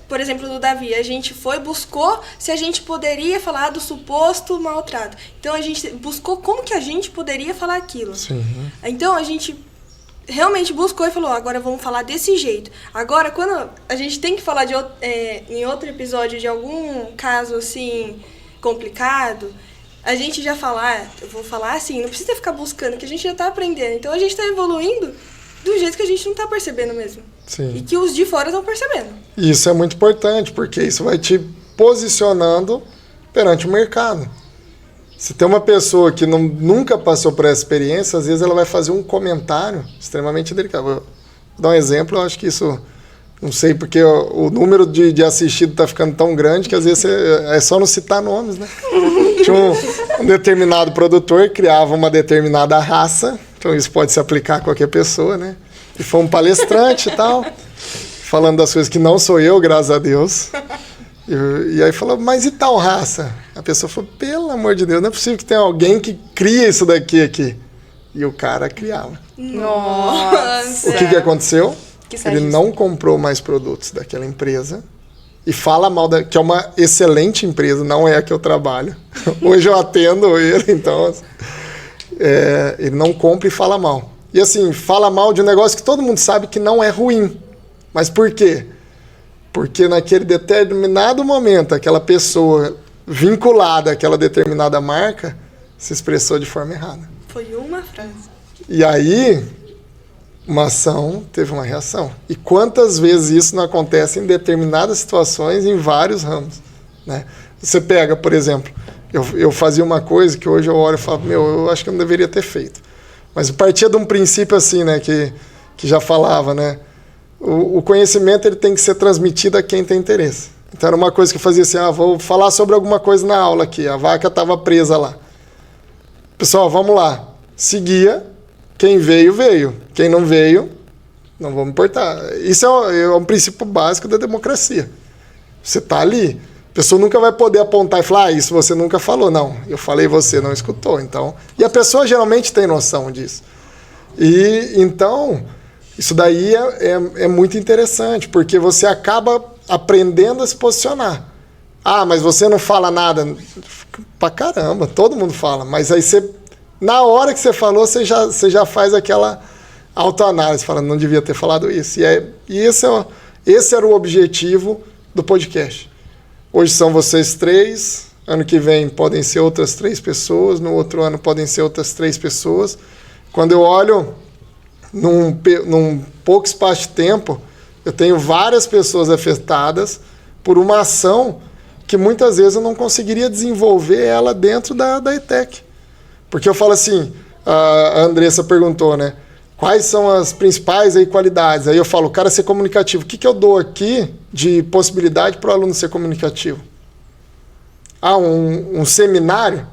S1: por exemplo, do Davi, a gente buscou se a gente poderia falar do suposto maltrato. Então a gente buscou como que a gente poderia falar aquilo.
S4: Sim.
S1: Então a gente realmente buscou e falou, agora vamos falar desse jeito. Agora, quando a gente tem que falar em outro episódio de algum caso assim complicado, a gente já fala, eu vou falar assim, não precisa ficar buscando, que a gente já tá aprendendo. Então a gente tá evoluindo do jeito que a gente não tá percebendo mesmo.
S4: Sim.
S1: E que os de fora estão percebendo.
S4: Isso é muito importante, porque isso vai te posicionando perante o mercado. Se tem uma pessoa que nunca passou por essa experiência, às vezes ela vai fazer um comentário extremamente delicado. Vou dar um exemplo, eu acho que isso... Não sei, porque o número de assistido está ficando tão grande que às vezes é só não citar nomes, né? Tinha um determinado produtor, criava uma determinada raça, então isso pode se aplicar a qualquer pessoa, né? E foi um palestrante e tal, falando das coisas que não sou eu, graças a Deus. E aí falou, mas e tal raça? A pessoa falou, pelo amor de Deus, não é possível que tenha alguém que cria isso daqui aqui. E o cara criava.
S2: Nossa!
S4: O que aconteceu?
S2: Que
S4: Ele não comprou mais produtos daquela empresa e fala mal que é uma excelente empresa, não é a que eu trabalho. Hoje eu atendo ele, então ele não compra e fala mal. E assim, fala mal de um negócio que todo mundo sabe que não é ruim. Mas por quê? Porque naquele determinado momento, aquela pessoa vinculada àquela determinada marca se expressou de forma errada.
S1: Foi uma frase.
S4: E aí, uma ação teve uma reação. E quantas vezes isso não acontece em determinadas situações, em vários ramos, né? Você pega, por exemplo, eu fazia uma coisa que hoje eu olho e falo, eu acho que eu não deveria ter feito. Mas eu partia de um princípio assim, né, que já falava, né? O conhecimento ele tem que ser transmitido a quem tem interesse. Então era uma coisa que eu fazia assim, vou falar sobre alguma coisa na aula aqui, a vaca estava presa lá. Pessoal, vamos lá. Seguia, quem veio, veio. Quem não veio, não vamos importar. Isso é um princípio básico da democracia. Você está ali, a pessoa nunca vai poder apontar e falar, isso você nunca falou. Não, eu falei, você não escutou. Então, e a pessoa geralmente tem noção disso. E então... Isso daí é muito interessante, porque você acaba aprendendo a se posicionar. Mas você não fala nada. Pra caramba, todo mundo fala. Mas aí na hora que você falou, você já faz aquela autoanálise, falando, não devia ter falado isso. E esse era o objetivo do podcast. Hoje são vocês 3, ano que vem podem ser outras 3 pessoas, no outro ano podem ser outras 3 pessoas. Quando eu olho... Num pouco espaço de tempo, eu tenho várias pessoas afetadas por uma ação que muitas vezes eu não conseguiria desenvolver ela dentro da ETEC. Porque eu falo assim, a Andressa perguntou, né? Quais são as principais qualidades? Aí eu falo, o cara ser comunicativo. O que eu dou aqui de possibilidade para o aluno ser comunicativo? Um seminário?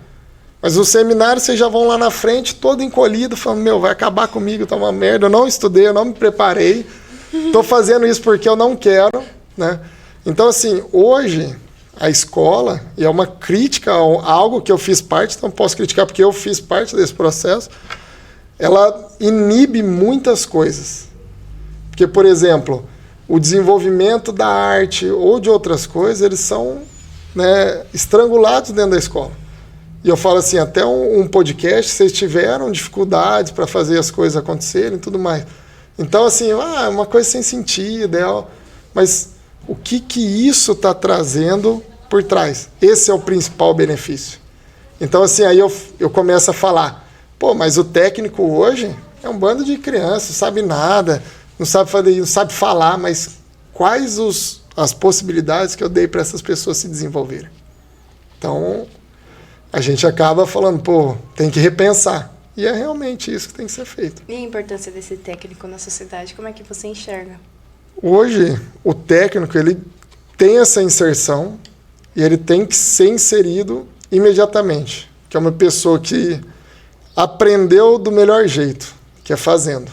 S4: Mas no seminário vocês já vão lá na frente, todo encolhido, falando, vai acabar comigo, tá uma merda, eu não estudei, eu não me preparei, estou fazendo isso porque eu não quero, né? Então, assim, hoje, a escola, e é uma crítica a algo que eu fiz parte, então posso criticar porque eu fiz parte desse processo, ela inibe muitas coisas. Porque, por exemplo, o desenvolvimento da arte ou de outras coisas, eles são, né, estrangulados dentro da escola. E eu falo assim, até um podcast, vocês tiveram dificuldades para fazer as coisas acontecerem e tudo mais. Então, assim, uma coisa sem sentido, mas o que isso está trazendo por trás. Esse é o principal benefício. Então, assim, aí eu começo a falar, pô, mas o técnico hoje é um bando de crianças, não sabe nada, não sabe falar, mas quais as possibilidades que eu dei para essas pessoas se desenvolverem? Então, a gente acaba falando, pô, tem que repensar. E é realmente isso que tem que ser feito.
S2: E a importância desse técnico na sociedade, como é que você enxerga?
S4: Hoje, o técnico, ele tem essa inserção e ele tem que ser inserido imediatamente, que é uma pessoa que aprendeu do melhor jeito, que é fazendo.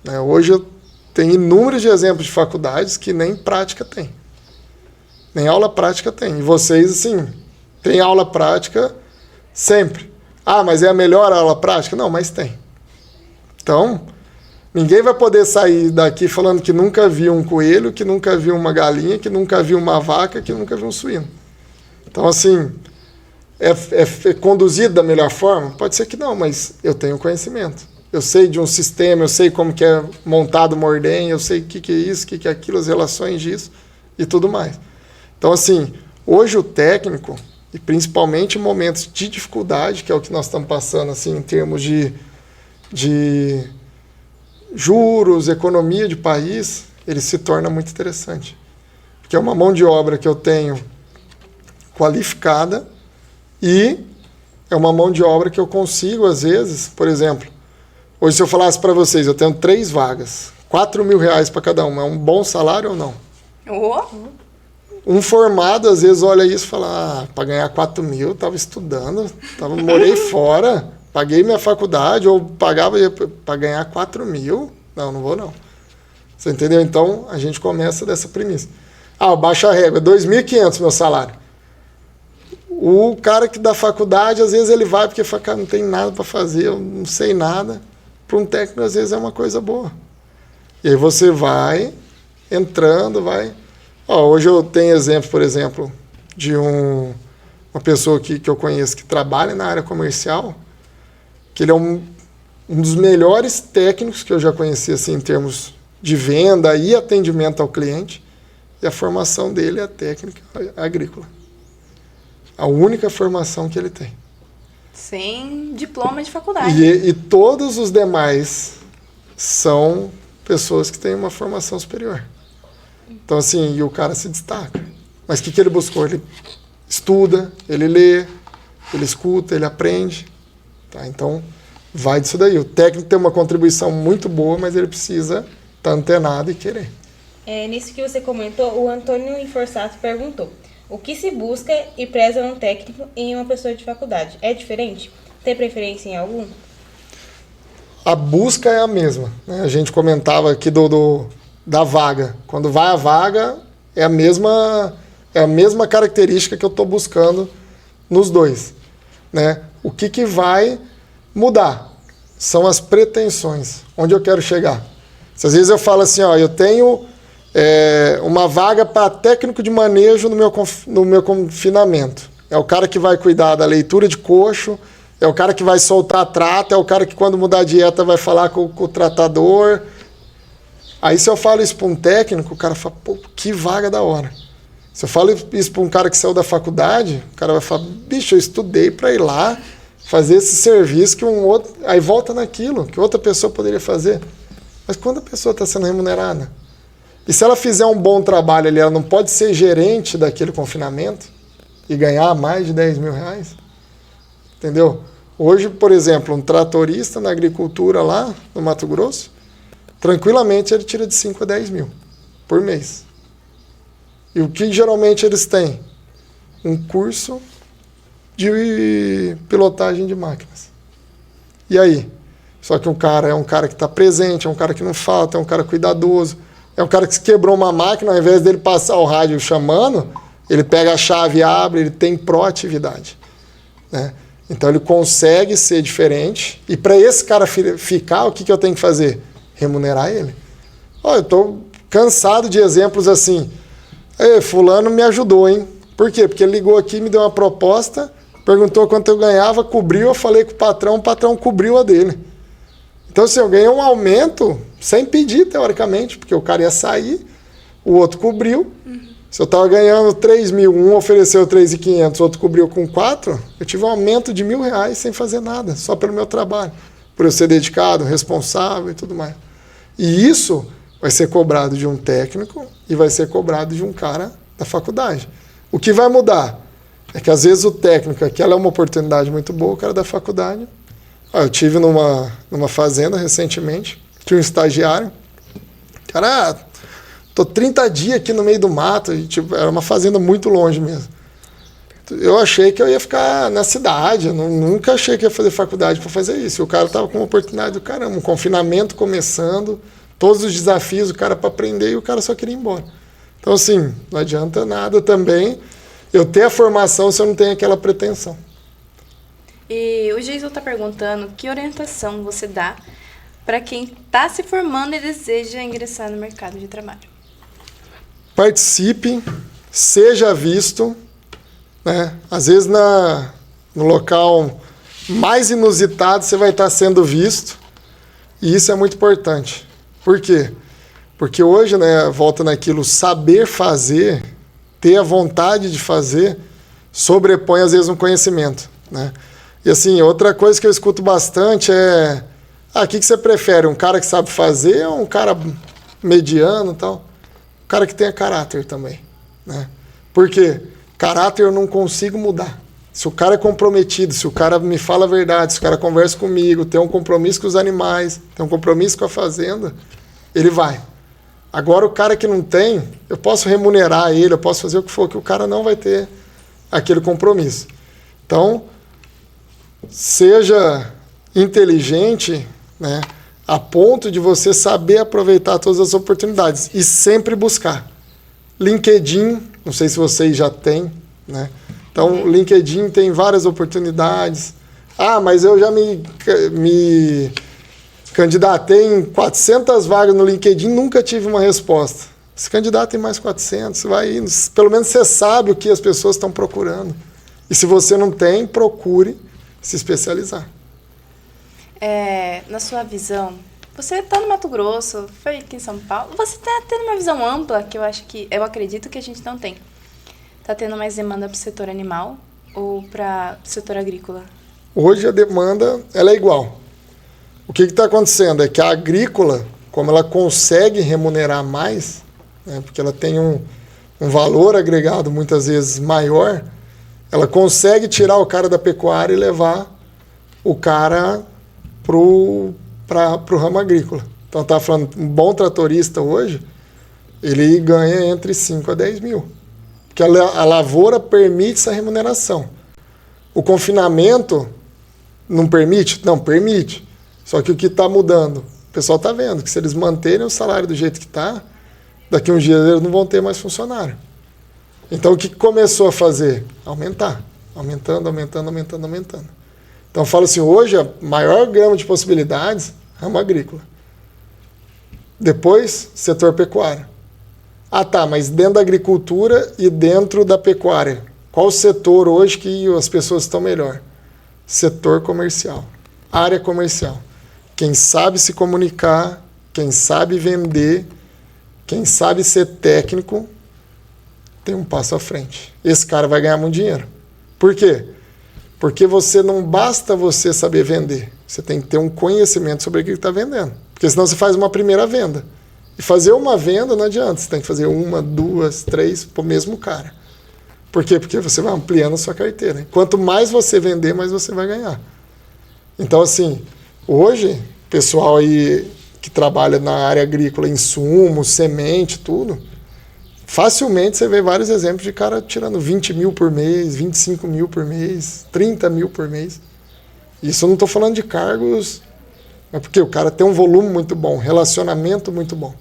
S4: Né? Hoje eu tenho inúmeros de exemplos de faculdades que nem prática tem. Nem aula prática tem. E vocês, assim, têm aula prática sempre. Ah, mas é a melhor aula prática? Não, mas tem. Então, ninguém vai poder sair daqui falando que nunca viu um coelho, que nunca viu uma galinha, que nunca viu uma vaca, que nunca viu um suíno. Então, assim, é conduzido da melhor forma? Pode ser que não, mas eu tenho conhecimento. Eu sei de um sistema, eu sei como que é montado uma ordenha, eu sei o que é isso, o que é aquilo, as relações disso e tudo mais. Então, assim, hoje o técnico, e principalmente em momentos de dificuldade, que é o que nós estamos passando, assim, em termos de juros, economia de país, ele se torna muito interessante. Porque é uma mão de obra que eu tenho qualificada e é uma mão de obra que eu consigo, às vezes, por exemplo, hoje se eu falasse para vocês, eu tenho 3 vagas, R$4.000 para cada uma, é um bom salário ou não? Um formado, às vezes, olha isso e fala, para ganhar 4.000, estava estudando, morei fora, paguei minha faculdade, ou pagava para ganhar 4.000, não vou não. Você entendeu? Então, a gente começa dessa premissa. Baixa a régua, 2.500 meu salário. O cara que da faculdade, às vezes ele vai porque fala, cara, não tem nada para fazer, eu não sei nada. Para um técnico, às vezes, é uma coisa boa. E aí você vai entrando, vai... hoje eu tenho exemplo, por exemplo, de uma pessoa que eu conheço que trabalha na área comercial, que ele é um dos melhores técnicos que eu já conheci assim, em termos de venda e atendimento ao cliente, e a formação dele é a técnica agrícola. A única formação que ele tem.
S2: Sem diploma de faculdade.
S4: E todos os demais são pessoas que têm uma formação superior. Então, assim, e o cara se destaca. Mas o que ele buscou? Ele estuda, ele lê, ele escuta, ele aprende. Tá? Então, vai disso daí. O técnico tem uma contribuição muito boa, mas ele precisa estar antenado e querer.
S3: Nisso que você comentou, o Antônio Inforsato perguntou: o que se busca e preza um técnico em uma pessoa de faculdade? É diferente? Tem preferência em algum?
S4: A busca é a mesma. Né? A gente comentava aqui da vaga. Quando vai a vaga, é a mesma característica que eu estou buscando nos dois. Né? O que vai mudar são as pretensões. Onde eu quero chegar? Se às vezes eu falo assim, eu tenho uma vaga para técnico de manejo no meu confinamento. É o cara que vai cuidar da leitura de coxo, é o cara que vai soltar trato, é o cara que quando mudar a dieta vai falar com o tratador. Aí se eu falo isso para um técnico, o cara fala, pô, que vaga da hora. Se eu falo isso para um cara que saiu da faculdade, o cara vai falar, bicho, eu estudei para ir lá fazer esse serviço que um outro... Aí volta naquilo que outra pessoa poderia fazer. Mas quando a pessoa está sendo remunerada? E se ela fizer um bom trabalho ali, ela não pode ser gerente daquele confinamento e ganhar mais de R$10.000? Entendeu? Hoje, por exemplo, um tratorista na agricultura lá no Mato Grosso, tranquilamente ele tira de 5 a 10 mil por mês. E o que geralmente eles têm? Um curso de pilotagem de máquinas. E aí? Só que o cara é um cara que está presente, é um cara que não falta, é um cara cuidadoso, é um cara que se quebrou uma máquina, ao invés dele passar o rádio chamando, ele pega a chave e abre, ele tem proatividade. Né? Então ele consegue ser diferente. E para esse cara ficar, o que eu tenho que fazer? Remunerar ele. Eu estou cansado de exemplos assim. Fulano me ajudou, hein? Por quê? Porque ele ligou aqui, me deu uma proposta, perguntou quanto eu ganhava, cobriu, eu falei com o patrão cobriu a dele. Então, assim, eu ganhei um aumento sem pedir, teoricamente, porque o cara ia sair, o outro cobriu. Se eu estava ganhando 3 mil, um ofereceu 3.500, o outro cobriu com 4, eu tive um aumento de R$1.000 sem fazer nada, só pelo meu trabalho. Por eu ser dedicado, responsável e tudo mais. E isso vai ser cobrado de um técnico e vai ser cobrado de um cara da faculdade. O que vai mudar é que às vezes o técnico, aquela é uma oportunidade muito boa, o cara da faculdade. Eu tive numa fazenda recentemente, tinha um estagiário, cara, tô 30 dias aqui no meio do mato, e, tipo, era uma fazenda muito longe mesmo. Eu achei que eu ia ficar na cidade, eu nunca achei que ia fazer faculdade para fazer isso. E o cara tava com uma oportunidade do caramba, um confinamento começando, todos os desafios, o cara para aprender e o cara só queria ir embora. Então, assim, não adianta nada também eu ter a formação se eu não tenho aquela pretensão.
S2: E o Jason está perguntando que orientação você dá para quem está se formando e deseja ingressar no mercado de trabalho.
S4: Participe, seja visto, né? Às vezes no local mais inusitado você vai estar sendo visto, e isso é muito importante. Por quê? Porque hoje, né, volta naquilo, saber fazer, ter a vontade de fazer, sobrepõe às vezes um conhecimento, né? E assim, outra coisa que eu escuto bastante é: o que você prefere, um cara que sabe fazer ou um cara mediano e tal? Um cara que tenha caráter também, né? Por quê? Caráter eu não consigo mudar. Se o cara é comprometido, se o cara me fala a verdade, se o cara conversa comigo, tem um compromisso com os animais, tem um compromisso com a fazenda, ele vai. Agora o cara que não tem, eu posso remunerar ele, eu posso fazer o que for, que o cara não vai ter aquele compromisso. Então, seja inteligente, né, a ponto de você saber aproveitar todas as oportunidades e sempre buscar. LinkedIn, não sei se vocês já têm, né? Então, o LinkedIn tem várias oportunidades. Mas eu já me candidatei em 400 vagas no LinkedIn, nunca tive uma resposta. Se candidata em mais 400, você vai indo. Pelo menos você sabe o que as pessoas estão procurando. E se você não tem, procure se especializar.
S2: Na sua visão, você está no Mato Grosso, foi aqui em São Paulo, você está tendo uma visão ampla, que eu acredito que a gente não tem. Está tendo mais demanda para o setor animal ou para o setor agrícola? Hoje
S4: a demanda ela é igual. O que está acontecendo é que a agrícola, como ela consegue remunerar mais, né, porque ela tem um valor agregado muitas vezes maior, ela consegue tirar o cara da pecuária e levar o cara para o ramo agrícola. Então, estava falando, um bom tratorista hoje, ele ganha entre 5 a 10 mil. Porque a lavoura permite essa remuneração. O confinamento não permite? Não, permite. Só que o que está mudando? O pessoal está vendo que se eles manterem o salário do jeito que está, daqui a uns dias eles não vão ter mais funcionário. Então, o que começou a fazer? Aumentar. Aumentando. Então, eu falo assim, hoje a maior gama de possibilidades é ramo agrícola. Depois, setor pecuário. Mas dentro da agricultura e dentro da pecuária, qual o setor hoje que as pessoas estão melhor? Setor comercial, área comercial. Quem sabe se comunicar, quem sabe vender, quem sabe ser técnico, tem um passo à frente. Esse cara vai ganhar muito dinheiro. Por quê? Porque não basta você saber vender, você tem que ter um conhecimento sobre aquilo que está vendendo. Porque senão você faz uma primeira venda. E fazer uma venda não adianta, você tem que fazer 1, 2, 3 para o mesmo cara. Por quê? Porque você vai ampliando a sua carteira. Quanto mais você vender, mais você vai ganhar. Então, assim, hoje, o pessoal aí que trabalha na área agrícola, insumos, semente, tudo, facilmente você vê vários exemplos de cara tirando 20 mil por mês, 25 mil por mês, 30 mil por mês. Isso eu não estou falando de cargos, mas porque o cara tem um volume muito bom, relacionamento muito bom.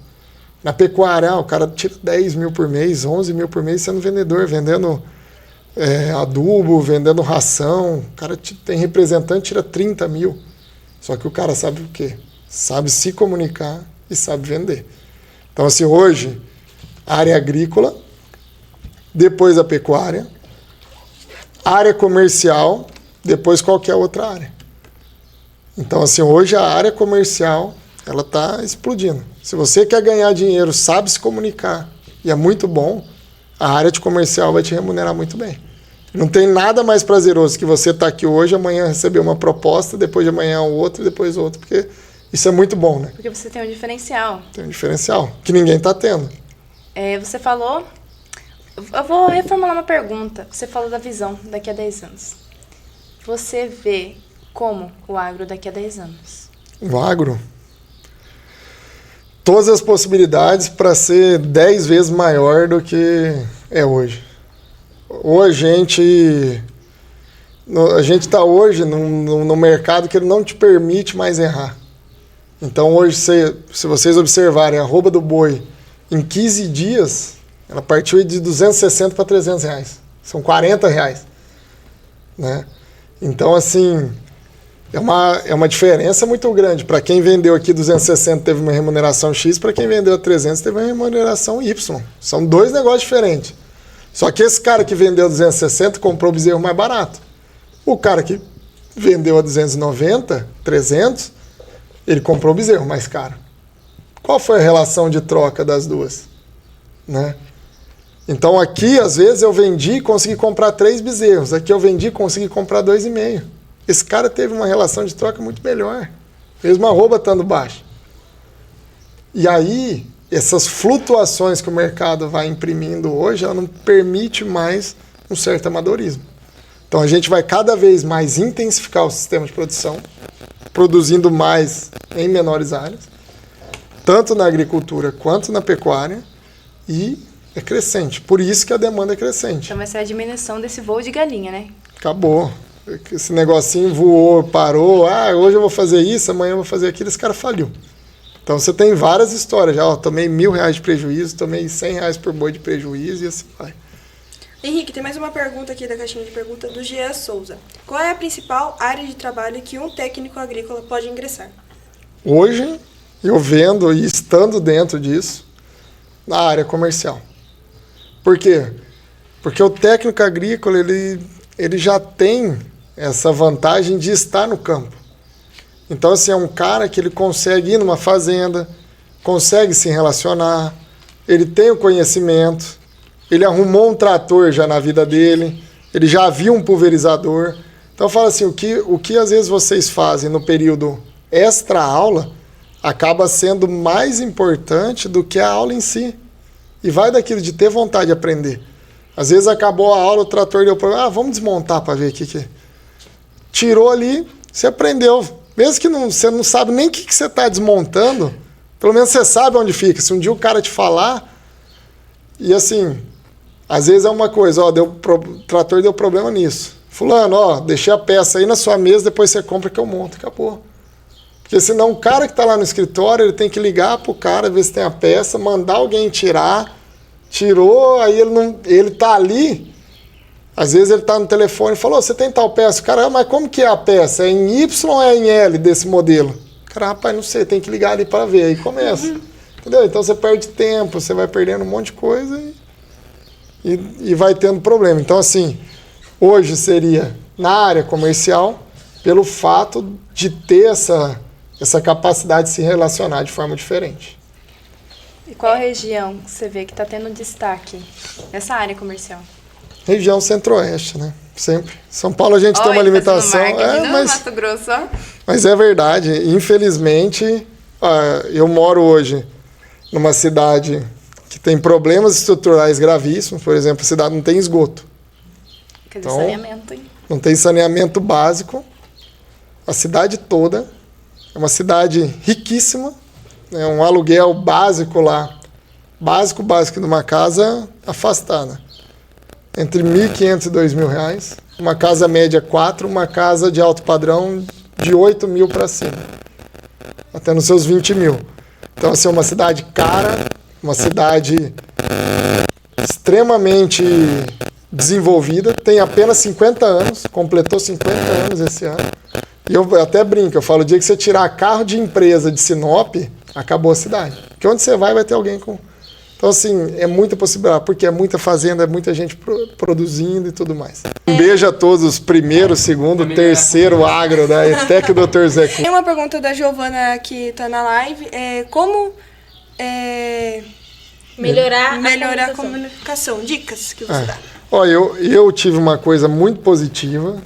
S4: Na pecuária, o cara tira 10 mil por mês, 11 mil por mês sendo vendedor, vendendo adubo, vendendo ração. O cara tem representante, tira 30 mil. Só que o cara sabe o quê? Sabe se comunicar e sabe vender. Então, assim, hoje, área agrícola, depois a pecuária, área comercial, depois qualquer outra área. Então, assim, hoje a área comercial, ela está explodindo. Se você quer ganhar dinheiro, sabe se comunicar e é muito bom, a área de comercial vai te remunerar muito bem. Não tem nada mais prazeroso que você estar aqui hoje, amanhã receber uma proposta, depois de amanhã outra, depois outra, porque isso é muito bom, né?
S2: Porque você tem um diferencial.
S4: Tem um diferencial que ninguém está tendo.
S2: Você falou... Eu vou reformular uma pergunta. Você falou da visão daqui a 10 anos. Você vê como o agro daqui a 10 anos?
S4: O agro? Todas as possibilidades para ser 10 vezes maior do que é hoje. Ou a gente está hoje num mercado que ele não te permite mais errar. Então hoje, se vocês observarem a arroba do boi, em 15 dias, ela partiu de 260 para 300 reais. São 40 reais. Né? Então, assim, é uma diferença muito grande. Para quem vendeu aqui 260 teve uma remuneração X, para quem vendeu a 300 teve uma remuneração Y. São dois negócios diferentes. Só que esse cara que vendeu 260 comprou o bezerro mais barato. O cara que vendeu a 290, 300, ele comprou o bezerro mais caro. Qual foi a relação de troca das duas? Né? Então aqui, às vezes, eu vendi e consegui comprar 3 bezerros. Aqui eu vendi e consegui comprar 2,5. Esse cara teve uma relação de troca muito melhor. Mesmo a arroba estando baixa. E aí, essas flutuações que o mercado vai imprimindo hoje, ela não permite mais um certo amadorismo. Então a gente vai cada vez mais intensificar o sistema de produção, produzindo mais em menores áreas, tanto na agricultura quanto na pecuária, e é crescente. Por isso que a demanda é crescente.
S2: Então vai ser a diminuição desse voo de galinha, né?
S4: Acabou. Esse negocinho voou, parou. Hoje eu vou fazer isso, amanhã eu vou fazer aquilo. Esse cara faliu. Então você tem várias histórias já. Tomei R$1.000 de prejuízo, tomei R$100 por boi de prejuízo e assim vai.
S1: Henrique, tem mais uma pergunta aqui da caixinha de pergunta do Jean Souza. Qual é a principal área de trabalho que um técnico agrícola pode ingressar?
S4: Hoje, eu vendo e estando dentro disso, na área comercial. Por quê? Porque o técnico agrícola, ele já tem essa vantagem de estar no campo. Então, assim, é um cara que ele consegue ir numa fazenda, consegue se relacionar, ele tem o conhecimento, ele arrumou um trator já na vida dele, ele já viu um pulverizador. Então, fala assim, o que às vezes vocês fazem no período extra-aula acaba sendo mais importante do que a aula em si. E vai daquilo de ter vontade de aprender. Às vezes acabou a aula, o trator deu problema. Vamos desmontar para ver o que é. Tirou ali, você aprendeu. Mesmo que você não sabe nem o que você está desmontando, pelo menos você sabe onde fica. Se um dia o cara te falar, e assim, às vezes é uma coisa, o trator deu problema nisso. Fulano, deixei a peça aí na sua mesa, depois você compra que eu monto. Acabou. Porque senão o cara que está lá no escritório, ele tem que ligar para o cara, ver se tem a peça, mandar alguém tirar. Tirou, aí ele está ali, às vezes ele está no telefone e falou, você tem tal peça? O cara, mas como que é a peça? É em Y ou é em L desse modelo? O cara, rapaz, não sei, tem que ligar ali para ver, aí começa. Entendeu? Então você perde tempo, você vai perdendo um monte de coisa e vai tendo problema. Então assim, hoje seria na área comercial, pelo fato de ter essa capacidade de se relacionar de forma diferente.
S2: E qual região você vê que está tendo destaque nessa área comercial?
S4: Região centro-oeste, né? Sempre. São Paulo a gente tem uma limitação.
S2: Mato Grosso, ó.
S4: Mas é verdade. Infelizmente, eu moro hoje numa cidade que tem problemas estruturais gravíssimos. Por exemplo, a cidade não tem esgoto.
S2: Quer dizer, saneamento, hein?
S4: Não tem saneamento básico. A cidade toda é uma cidade riquíssima. Um aluguel básico lá, básico de uma casa afastada, entre R$1.500 e R$2.000, uma casa média 4, uma casa de alto padrão de 8 mil para cima, até nos seus 20 mil. Então, assim, uma cidade cara, uma cidade extremamente desenvolvida, tem apenas 50 anos, completou 50 anos esse ano, e eu até brinco, eu falo, o dia que você tirar carro de empresa de Sinop, acabou a cidade. Porque onde você vai ter alguém com... Então, assim, é muita possibilidade, porque é muita fazenda, é muita gente produzindo e tudo mais. Um beijo a todos os primeiro, segundo, terceiro agro da ETEC Dr. Zé Cu.
S1: Tem uma pergunta da Giovana que está na live. Como
S3: Melhorar
S1: Melhorar
S3: a
S1: a comunicação. Dicas que você
S4: É.
S1: dá.
S4: Ó, eu tive uma coisa muito positiva.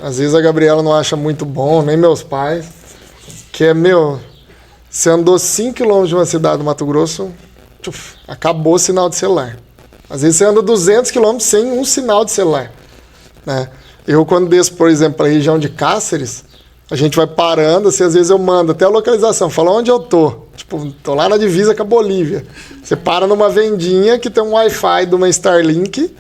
S4: Às vezes a Gabriela não acha muito bom, nem meus pais. Que é, você andou 5 km de uma cidade do Mato Grosso, acabou o sinal de celular. Às vezes você anda 200 km sem um sinal de celular, né? Eu, quando desço, por exemplo, para a região de Cáceres, a gente vai parando, assim, às vezes eu mando até a localização, falo onde eu tô. Tipo, tô lá na divisa com a Bolívia. Você para numa vendinha que tem um Wi-Fi de uma Starlink,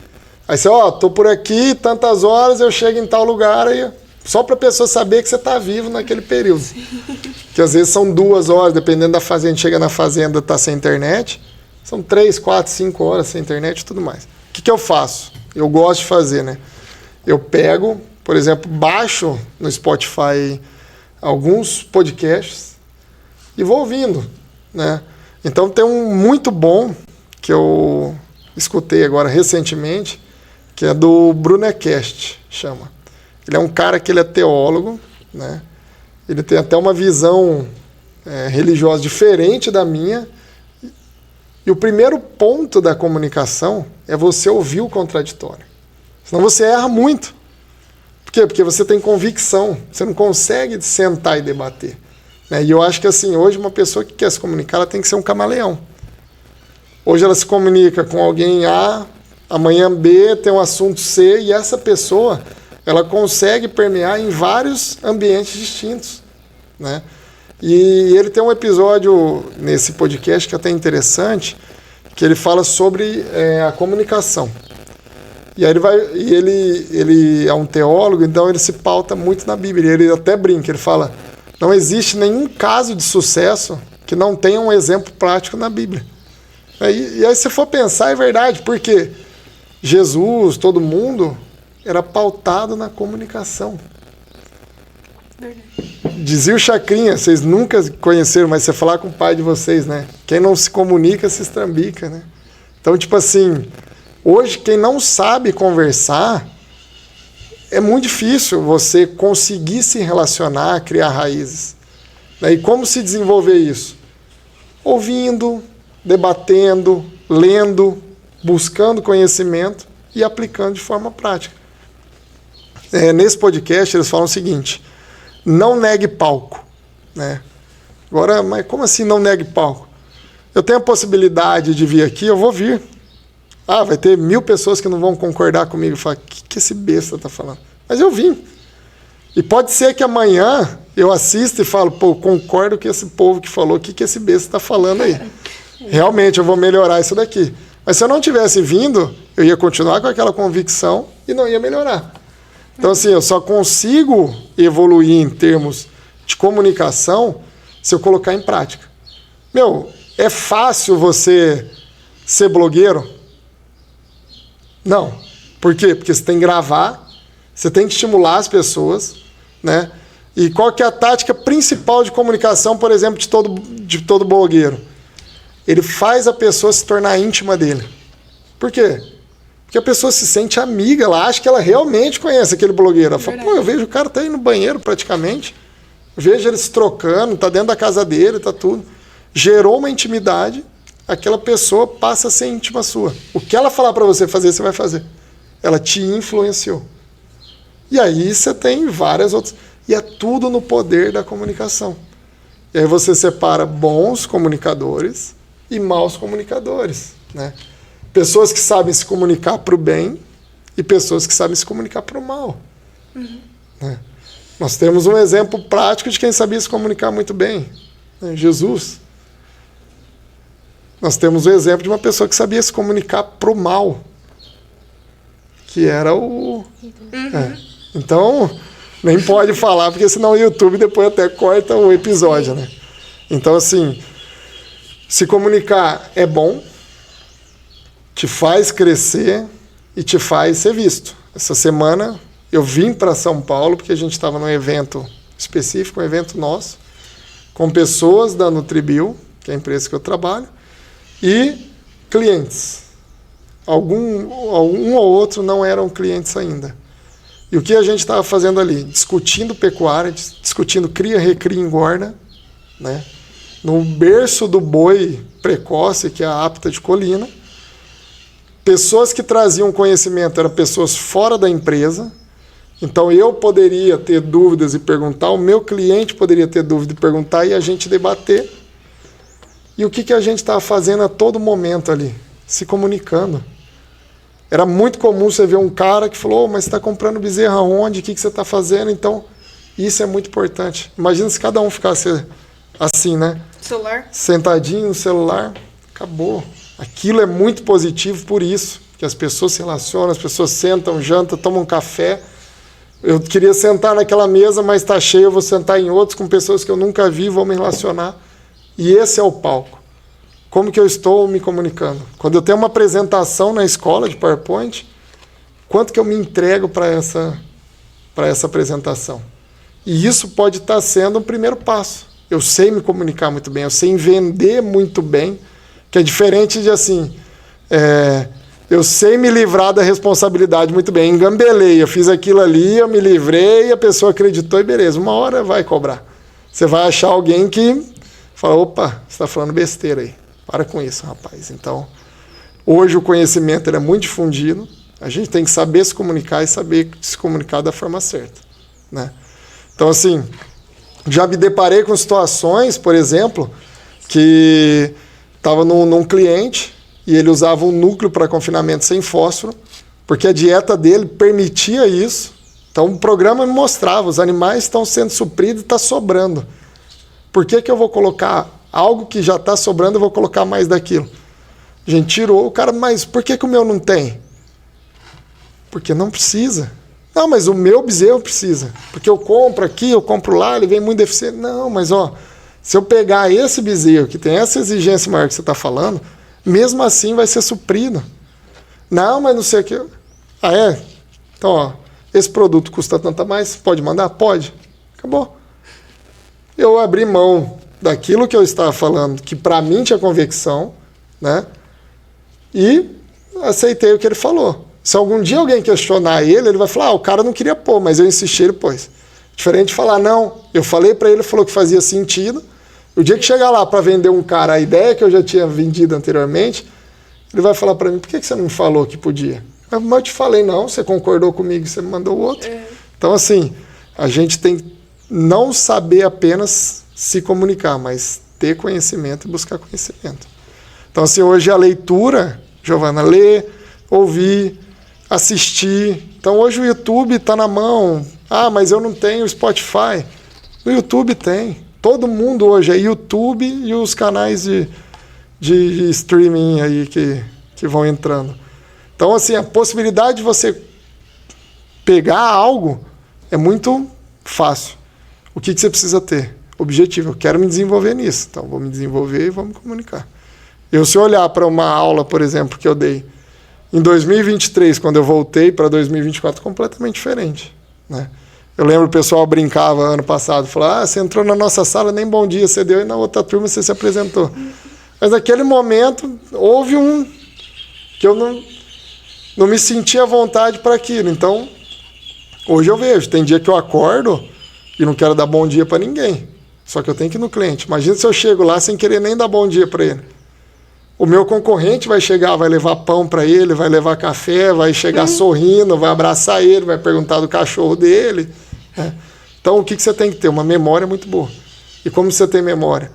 S4: aí você, tô por aqui, tantas horas, eu chego em tal lugar, aí, só para a pessoa saber que você tá vivo naquele período. Que às vezes são 2 horas, dependendo da fazenda, chega na fazenda, tá sem internet, são 3, 4, 5 horas sem internet e tudo mais. O que eu faço? Eu gosto de fazer, né? Eu pego, por exemplo, baixo no Spotify alguns podcasts e vou ouvindo, né? Então tem um muito bom que eu escutei agora recentemente, que é do Brunecast, chama. Ele é um cara que ele é teólogo, né? Ele tem até uma visão religiosa diferente da minha. E o primeiro ponto da comunicação é você ouvir o contraditório. Senão você erra muito. Por quê? Porque você tem convicção. Você não consegue sentar e debater, né? E eu acho que assim, hoje uma pessoa que quer se comunicar, ela tem que ser um camaleão. Hoje ela se comunica com alguém A, amanhã B, tem um assunto C, e essa pessoa, ela consegue permear em vários ambientes distintos, né? E ele tem um episódio nesse podcast que é até interessante, que ele fala sobre a comunicação. E aí ele é um teólogo, então ele se pauta muito na Bíblia. Ele até brinca, ele fala, não existe nenhum caso de sucesso que não tenha um exemplo prático na Bíblia. E aí se for pensar, é verdade, porque Jesus, todo mundo, era pautado na comunicação. Dizia o Chacrinha, vocês nunca conheceram, mas você falar com o pai de vocês, né? Quem não se comunica se estrambica, né? Então, tipo assim, hoje quem não sabe conversar, é muito difícil você conseguir se relacionar, criar raízes. E como se desenvolver isso? Ouvindo, debatendo, lendo, buscando conhecimento e aplicando de forma prática. Nesse podcast eles falam o seguinte: não negue palco, né? Agora, mas como assim não negue palco? Eu tenho a possibilidade de vir aqui, eu vou vir. Vai ter 1000 pessoas que não vão concordar comigo e falar, o que esse besta está falando? Mas eu vim. E pode ser que amanhã eu assista e falo, concordo com esse povo que falou, o que esse besta está falando aí? Realmente, eu vou melhorar isso daqui. Mas se eu não tivesse vindo, eu ia continuar com aquela convicção e não ia melhorar. Então, assim, eu só consigo evoluir em termos de comunicação se eu colocar em prática. É fácil você ser blogueiro? Não. Por quê? Porque você tem que gravar, você tem que estimular as pessoas, né? E qual que é a tática principal de comunicação, por exemplo, de todo blogueiro? Ele faz a pessoa se tornar íntima dele. Por quê? Porque a pessoa se sente amiga, ela acha que ela realmente conhece aquele blogueiro. Ela fala, eu vejo o cara tá aí no banheiro praticamente, vejo ele se trocando, tá dentro da casa dele, tá tudo. Gerou uma intimidade, aquela pessoa passa a ser íntima sua. O que ela falar para você fazer, você vai fazer. Ela te influenciou. E aí você tem várias outras. E é tudo no poder da comunicação. E aí você separa bons comunicadores e maus comunicadores, né? Pessoas que sabem se comunicar para o bem e pessoas que sabem se comunicar para o mal. Né? Nós temos um exemplo prático de quem sabia se comunicar muito bem, né? Jesus. Nós temos o exemplo de uma pessoa que sabia se comunicar para o mal, que era o... Então, nem pode falar, porque senão o YouTube depois até corta o episódio, né? Então, assim, se comunicar é bom, te faz crescer e te faz ser visto. Essa semana eu vim para São Paulo porque a gente estava num evento específico, um evento nosso, com pessoas da Nutribio, que é a empresa que eu trabalho, e clientes. Um ou outro não eram clientes ainda. E o que a gente estava fazendo ali? Discutindo pecuária, discutindo cria, recria, engorda, né? No berço do boi precoce, que é a apta de colina. Pessoas que traziam conhecimento eram pessoas fora da empresa. Então eu poderia ter dúvidas e perguntar, o meu cliente poderia ter dúvida e perguntar e a gente debater. E o que a gente estava fazendo a todo momento ali? Se comunicando. Era muito comum você ver um cara que falou, mas você está comprando bezerra onde? O que você está fazendo? Então, isso é muito importante. Imagina se cada um ficasse assim, né?
S1: Celular.
S4: Sentadinho no celular, acabou. Aquilo é muito positivo por isso, que as pessoas se relacionam, as pessoas sentam, jantam, tomam um café. Eu queria sentar naquela mesa, mas está cheio, eu vou sentar em outros com pessoas que eu nunca vi, vou me relacionar. E esse é o palco. Como que eu estou me comunicando? Quando eu tenho uma apresentação na escola de PowerPoint, quanto que eu me entrego para essa apresentação? E isso pode estar sendo um primeiro passo. Eu sei me comunicar muito bem, eu sei vender muito bem, que é diferente de assim, eu sei me livrar da responsabilidade muito bem, engambelei, eu fiz aquilo ali, eu me livrei, a pessoa acreditou e beleza, uma hora vai cobrar. Você vai achar alguém que fala, opa, você está falando besteira aí, para com isso, rapaz. Então, hoje o conhecimento ele é muito difundido, a gente tem que saber se comunicar e saber se comunicar da forma certa, né? Então, assim, já me deparei com situações, por exemplo, que estava num cliente e ele usava um núcleo para confinamento sem fósforo, porque a dieta dele permitia isso. Então o programa me mostrava, os animais estão sendo supridos e está sobrando. Por que eu vou colocar algo que já está sobrando, eu vou colocar mais daquilo? A gente tirou o cara, mas por que o meu não tem? Porque não precisa. Não, mas o meu bezerro precisa. Porque eu compro aqui, eu compro lá, ele vem muito deficiente. Não, mas se eu pegar esse bezerro que tem essa exigência maior que você está falando, mesmo assim vai ser suprido. Não, mas não sei o que. Ah, é? Então, esse produto custa tanto a mais, pode mandar? Pode. Acabou. Eu abri mão daquilo que eu estava falando, que para mim tinha convicção, né? E aceitei o que ele falou. Se algum dia alguém questionar ele vai falar, o cara não queria pôr, mas eu insisti, ele pôs. Diferente de falar, não, eu falei para ele, falou que fazia sentido. O dia que chegar lá para vender um cara a ideia que eu já tinha vendido anteriormente, ele vai falar para mim, por que você não me falou que podia? Mas eu te falei, não, você concordou comigo, você me mandou o outro. Então, assim, a gente tem que não saber apenas se comunicar, mas ter conhecimento e buscar conhecimento. Então, assim, hoje a leitura, Giovana, ler, ouvir, assistir. Então, hoje o YouTube está na mão. Ah, mas eu não tenho Spotify. No YouTube tem. Todo mundo hoje é YouTube e os canais de streaming aí que vão entrando. Então, assim, a possibilidade de você pegar algo é muito fácil. O que você precisa ter? Objetivo. Eu quero me desenvolver nisso. Então, vou me desenvolver e vou me comunicar. Se olhar para uma aula, por exemplo, que eu dei em 2023, quando eu voltei para 2024, completamente diferente, né? Eu lembro o pessoal brincava ano passado, falava, você entrou na nossa sala, nem bom dia você deu, e na outra turma você se apresentou. Mas naquele momento, houve que eu não me sentia à vontade para aquilo. Então, hoje eu vejo, tem dia que eu acordo e não quero dar bom dia para ninguém, só que eu tenho que ir no cliente. Imagina se eu chego lá sem querer nem dar bom dia para ele. O meu concorrente vai chegar, vai levar pão para ele, vai levar café, vai chegar sorrindo, vai abraçar ele, vai perguntar do cachorro dele, né? Então, o que você tem que ter? Uma memória muito boa. E como você tem memória?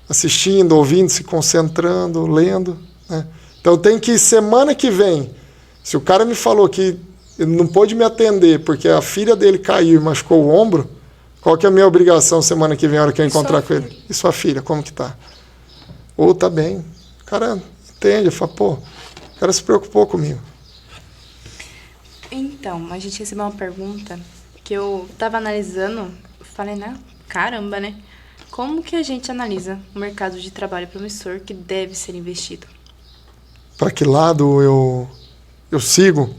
S4: Assistindo, ouvindo, se concentrando, lendo, né? Então, tem que, semana que vem, se o cara me falou que ele não pôde me atender porque a filha dele caiu e machucou o ombro, qual que é a minha obrigação semana que vem, a hora que eu encontrar com ele? E sua filha, como que tá? Ou tá bem. O cara entende, fala, pô, o cara se preocupou comigo.
S2: Então, a gente recebeu uma pergunta que eu tava analisando, falei, né, caramba, né? Como que a gente analisa o mercado de trabalho promissor que deve ser investido?
S4: Para que lado eu sigo?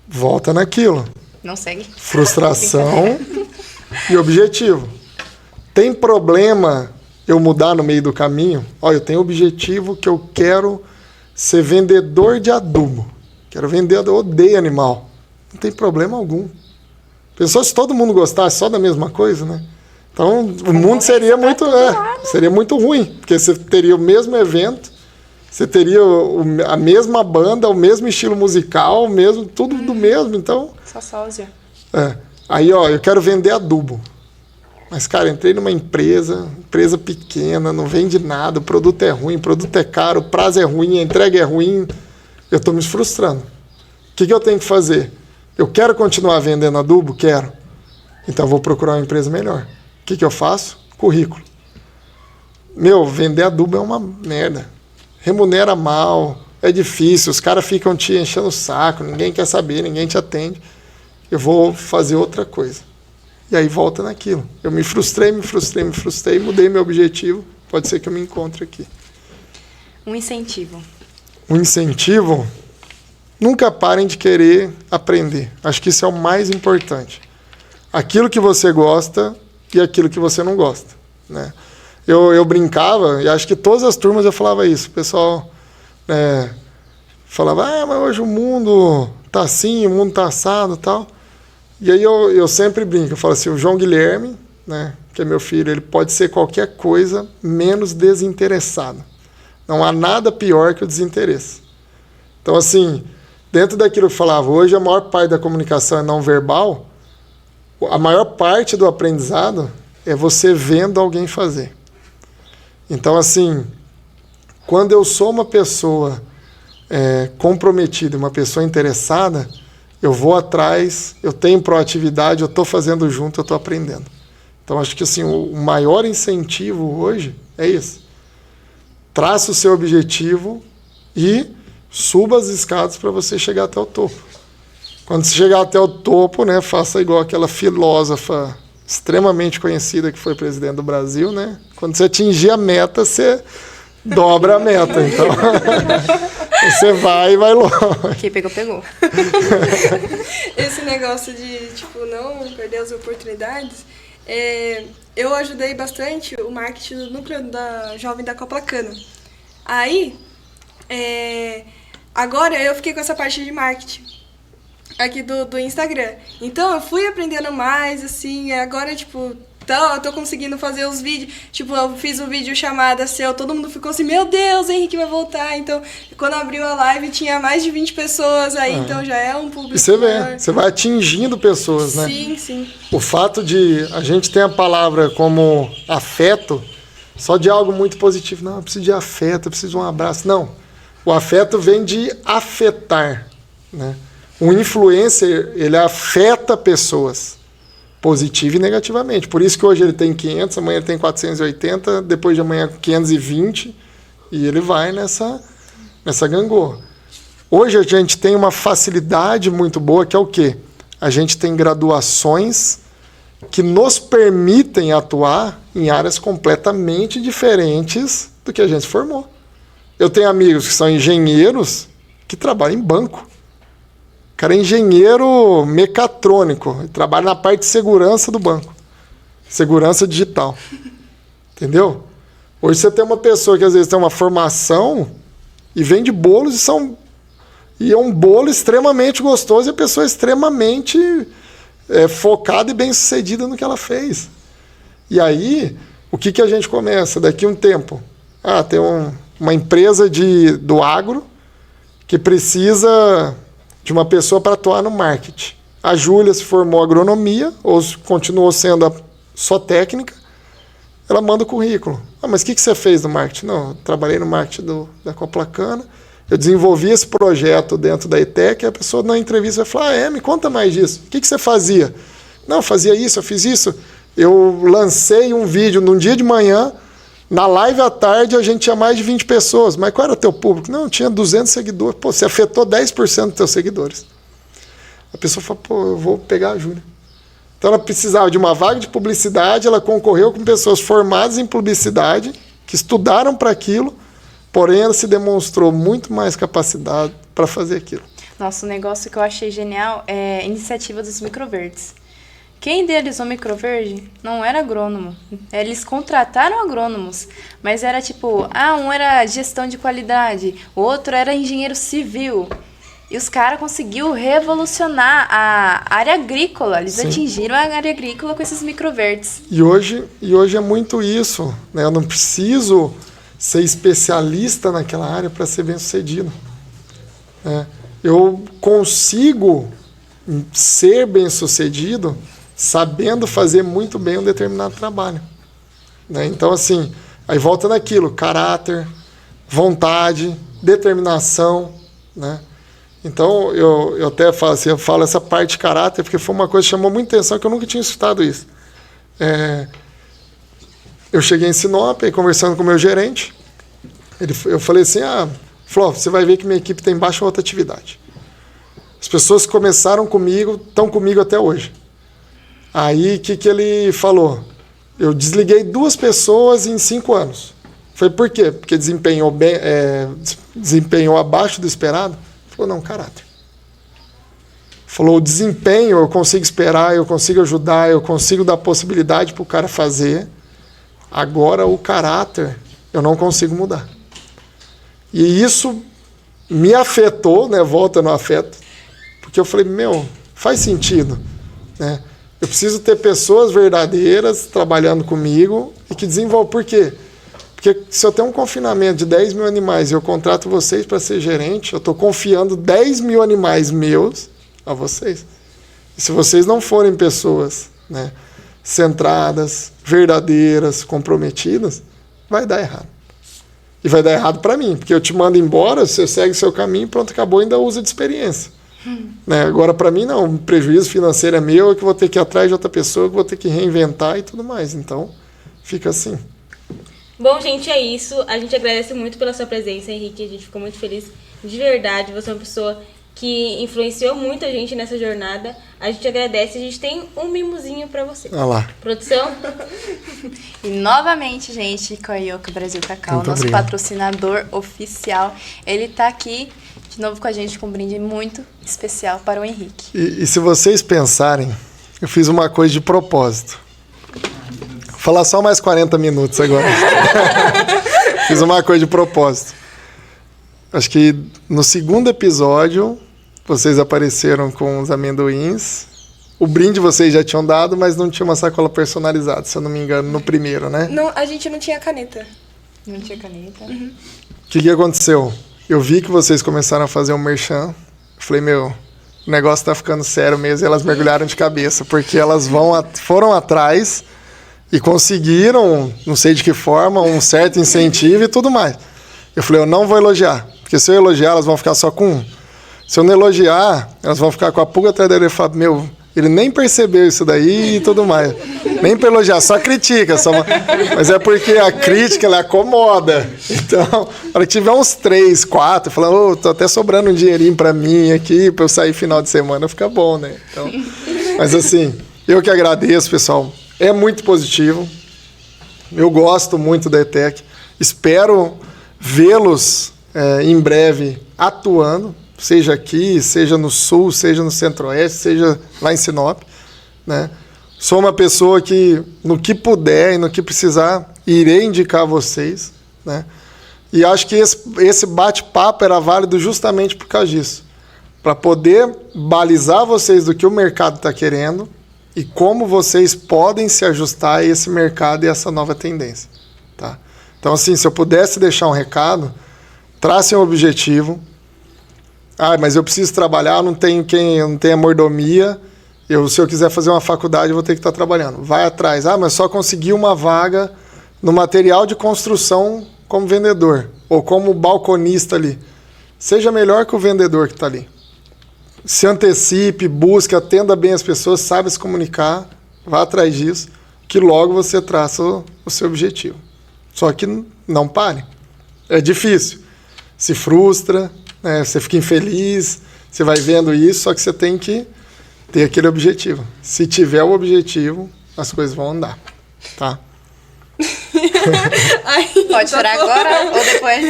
S4: Volta naquilo.
S2: Não segue.
S4: Frustração e objetivo. Tem problema eu mudar no meio do caminho? Olha, eu tenho objetivo que eu quero ser vendedor de adubo. Quero vender, eu odeio animal. Não tem problema algum. Pensou se todo mundo gostasse só da mesma coisa, né? Então, o mundo seria muito ruim, porque você teria o mesmo evento, você teria a mesma banda, o mesmo estilo musical, tudo do mesmo, então...
S2: Só sósia.
S4: Aí, eu quero vender adubo. Mas, cara, entrei numa empresa pequena, não vende nada, o produto é ruim, o produto é caro, o prazo é ruim, a entrega é ruim. Eu estou me frustrando. O que eu tenho que fazer? Eu quero continuar vendendo adubo? Quero. Então, eu vou procurar uma empresa melhor. O que eu faço? Currículo. Vender adubo é uma merda. Remunera mal, é difícil, os caras ficam te enchendo o saco, ninguém quer saber, ninguém te atende. Eu vou fazer outra coisa. E aí volta naquilo. Eu me frustrei, mudei meu objetivo. Pode ser que eu me encontre aqui.
S2: Um incentivo.
S4: Um incentivo? Nunca parem de querer aprender. Acho que isso é o mais importante. Aquilo que você gosta e aquilo que você não gosta, né? Eu brincava, e acho que todas as turmas eu falava isso. O pessoal falava, mas hoje o mundo tá assim, o mundo tá assado e tal. E aí eu sempre brinco, eu falo assim, o João Guilherme, né, que é meu filho, ele pode ser qualquer coisa menos desinteressado. Não há nada pior que o desinteresse. Então, assim, dentro daquilo que eu falava, hoje a maior parte da comunicação é não verbal, a maior parte do aprendizado é você vendo alguém fazer. Então, assim, quando eu sou uma pessoa comprometida, uma pessoa interessada, eu vou atrás, eu tenho proatividade, eu estou fazendo junto, eu estou aprendendo. Então, acho que assim, o maior incentivo hoje é esse. Traça o seu objetivo e suba as escadas para você chegar até o topo. Quando você chegar até o topo, né, faça igual aquela filósofa extremamente conhecida que foi presidente do Brasil, né? Quando você atingir a meta, você dobra a meta. Então, você vai longe.
S2: Quem pegou, pegou.
S1: Esse negócio de, não perder as oportunidades, eu ajudei bastante o marketing do núcleo da Jovem da Coplacana. Aí, agora eu fiquei com essa parte de marketing aqui do Instagram. Então, eu fui aprendendo mais, assim, agora, eu tô conseguindo fazer os vídeos. Eu fiz um vídeo chamada seu, todo mundo ficou assim, meu Deus, Henrique vai voltar. Então, quando abriu a live, tinha mais de 20 pessoas aí, então já é um público.
S4: E você
S1: maior.
S4: vê, você vai atingindo pessoas, né?
S1: Sim, sim.
S4: O fato de a gente ter a palavra como afeto, só de algo muito positivo. Não, eu preciso de afeto, eu preciso de um abraço. Não, o afeto vem de afetar, né? O influencer, ele afeta pessoas, positivo e negativamente. Por isso que hoje ele tem 500, amanhã ele tem 480, depois de amanhã 520, e ele vai nessa gangorra. Hoje a gente tem uma facilidade muito boa, que é o quê? A gente tem graduações que nos permitem atuar em áreas completamente diferentes do que a gente formou. Eu tenho amigos que são engenheiros que trabalham em banco. O cara é engenheiro mecatrônico, trabalha na parte de segurança do banco. Segurança digital. Entendeu? Hoje você tem uma pessoa que às vezes tem uma formação e vende bolos e é um bolo extremamente gostoso e a pessoa é extremamente focada e bem-sucedida no que ela fez. E aí, o que a gente começa? Daqui a um tempo, tem uma empresa do agro que precisa de uma pessoa para atuar no marketing. A Júlia se formou em agronomia, ou continuou sendo só técnica, ela manda o currículo. Mas o que você fez no marketing? Não, eu trabalhei no marketing da Coplacana, eu desenvolvi esse projeto dentro da ETEC, e a pessoa na entrevista vai falar, me conta mais disso. O que você fazia? Não, eu fazia isso, eu fiz isso. Eu lancei um vídeo num dia de manhã, na live à tarde a gente tinha mais de 20 pessoas. Mas qual era o teu público? Não, tinha 200 seguidores. Pô, você afetou 10% dos teus seguidores. A pessoa fala, eu vou pegar a Júlia. Então ela precisava de uma vaga de publicidade, ela concorreu com pessoas formadas em publicidade, que estudaram para aquilo, porém ela se demonstrou muito mais capacidade para fazer aquilo.
S2: Nossa, um negócio que eu achei genial é a iniciativa dos microverdes. Quem idealizou o Microverde não era agrônomo. Eles contrataram agrônomos, mas era um era gestão de qualidade, o outro era engenheiro civil. E os caras conseguiram revolucionar a área agrícola. Eles atingiram a área agrícola com esses microvertes.
S4: E hoje é muito isso, né? Eu não preciso ser especialista naquela área para ser bem-sucedido, né? Eu consigo ser bem-sucedido sabendo fazer muito bem um determinado trabalho, né? Então, assim, aí volta naquilo, caráter, vontade, determinação, né? Então, eu até falo assim, eu falo essa parte de caráter, porque foi uma coisa que chamou muita atenção, que eu nunca tinha escutado isso. Eu cheguei em Sinop, aí conversando com o meu gerente, eu falei assim, Fló, você vai ver que minha equipe tem baixa rotatividade. As pessoas que começaram comigo, estão comigo até hoje. Aí, o que ele falou? Eu desliguei 2 pessoas em 5 anos. Falei, por quê? Porque desempenhou abaixo do esperado? Falou, não, caráter. Falou, o desempenho eu consigo esperar, eu consigo ajudar, eu consigo dar possibilidade para o cara fazer. Agora, o caráter, eu não consigo mudar. E isso me afetou, né? Volta no afeto. Porque eu falei, faz sentido, né? Eu preciso ter pessoas verdadeiras trabalhando comigo e que desenvolvam. Por quê? Porque se eu tenho um confinamento de 10 mil animais e eu contrato vocês para ser gerente, eu estou confiando 10 mil animais meus a vocês. E se vocês não forem pessoas, né, centradas, verdadeiras, comprometidas, vai dar errado. E vai dar errado para mim, porque eu te mando embora, você segue seu caminho, pronto, acabou, ainda usa de experiência. Né? Agora, para mim, não. O prejuízo financeiro é meu, é que vou ter que ir atrás de outra pessoa, que vou ter que reinventar e tudo mais. Então, fica assim.
S3: Bom, gente, é isso. A gente agradece muito pela sua presença, Henrique. A gente ficou muito feliz. De verdade, você é uma pessoa que influenciou muito a gente nessa jornada. A gente agradece. A gente tem um mimozinho pra você.
S4: Olha lá.
S3: Produção?
S2: E novamente, gente, Carioca Brasil Cacau,
S4: Muito
S2: nosso
S4: obrigado.
S2: patrocinador oficial. Ele tá aqui de novo com a gente com um brinde muito especial para o Henrique.
S4: E se vocês pensarem, eu fiz uma coisa de propósito. Vou falar só mais 40 minutos agora. Fiz uma coisa de propósito. Acho que no 2º episódio, vocês apareceram com os amendoins. O brinde vocês já tinham dado, mas não tinha uma sacola personalizada, se eu não me engano, no primeiro, né?
S1: Não, a gente não tinha caneta.
S2: Não tinha caneta.
S4: O que aconteceu? Eu vi que vocês começaram a fazer um merchan. Falei, o negócio tá ficando sério mesmo. E elas mergulharam de cabeça, porque elas foram atrás e conseguiram, não sei de que forma, um certo incentivo e tudo mais. Eu falei, eu não vou elogiar, porque se eu elogiar, elas vão ficar só com um. Se eu não elogiar, elas vão ficar com a pulga atrás da orelha e falar, ele nem percebeu isso daí e tudo mais. Nem para elogiar, só critica. Mas é porque a crítica, ela acomoda. Então, na hora que tiver uns 3, 4, falando, tô até sobrando um dinheirinho para mim aqui, para eu sair final de semana, fica bom, né? Então, mas assim, eu que agradeço, pessoal. É muito positivo. Eu gosto muito da ETEC. Espero vê-los em breve atuando, seja aqui, seja no Sul, seja no Centro-Oeste, seja lá em Sinop, né? Sou uma pessoa que, no que puder e no que precisar, irei indicar vocês, né? E acho que esse bate-papo era válido justamente por causa disso, para poder balizar vocês do que o mercado está querendo e como vocês podem se ajustar a esse mercado e essa nova tendência, tá? Então, assim, se eu pudesse deixar um recado, tracem um objetivo. Mas eu preciso trabalhar, eu não tenho a mordomia. Se eu quiser fazer uma faculdade, eu vou ter que estar trabalhando. Vai atrás. Mas só consegui uma vaga no material de construção como vendedor ou como balconista ali. Seja melhor que o vendedor que está ali. Se antecipe, busque, atenda bem as pessoas, saiba se comunicar, vá atrás disso, que logo você traça o seu objetivo. Só que não pare. É difícil. Se frustra, né? Você fica infeliz, você vai vendo isso, só que você tem que ter aquele objetivo. Se tiver o objetivo, as coisas vão andar, tá?
S2: Pode chorar agora ou depois?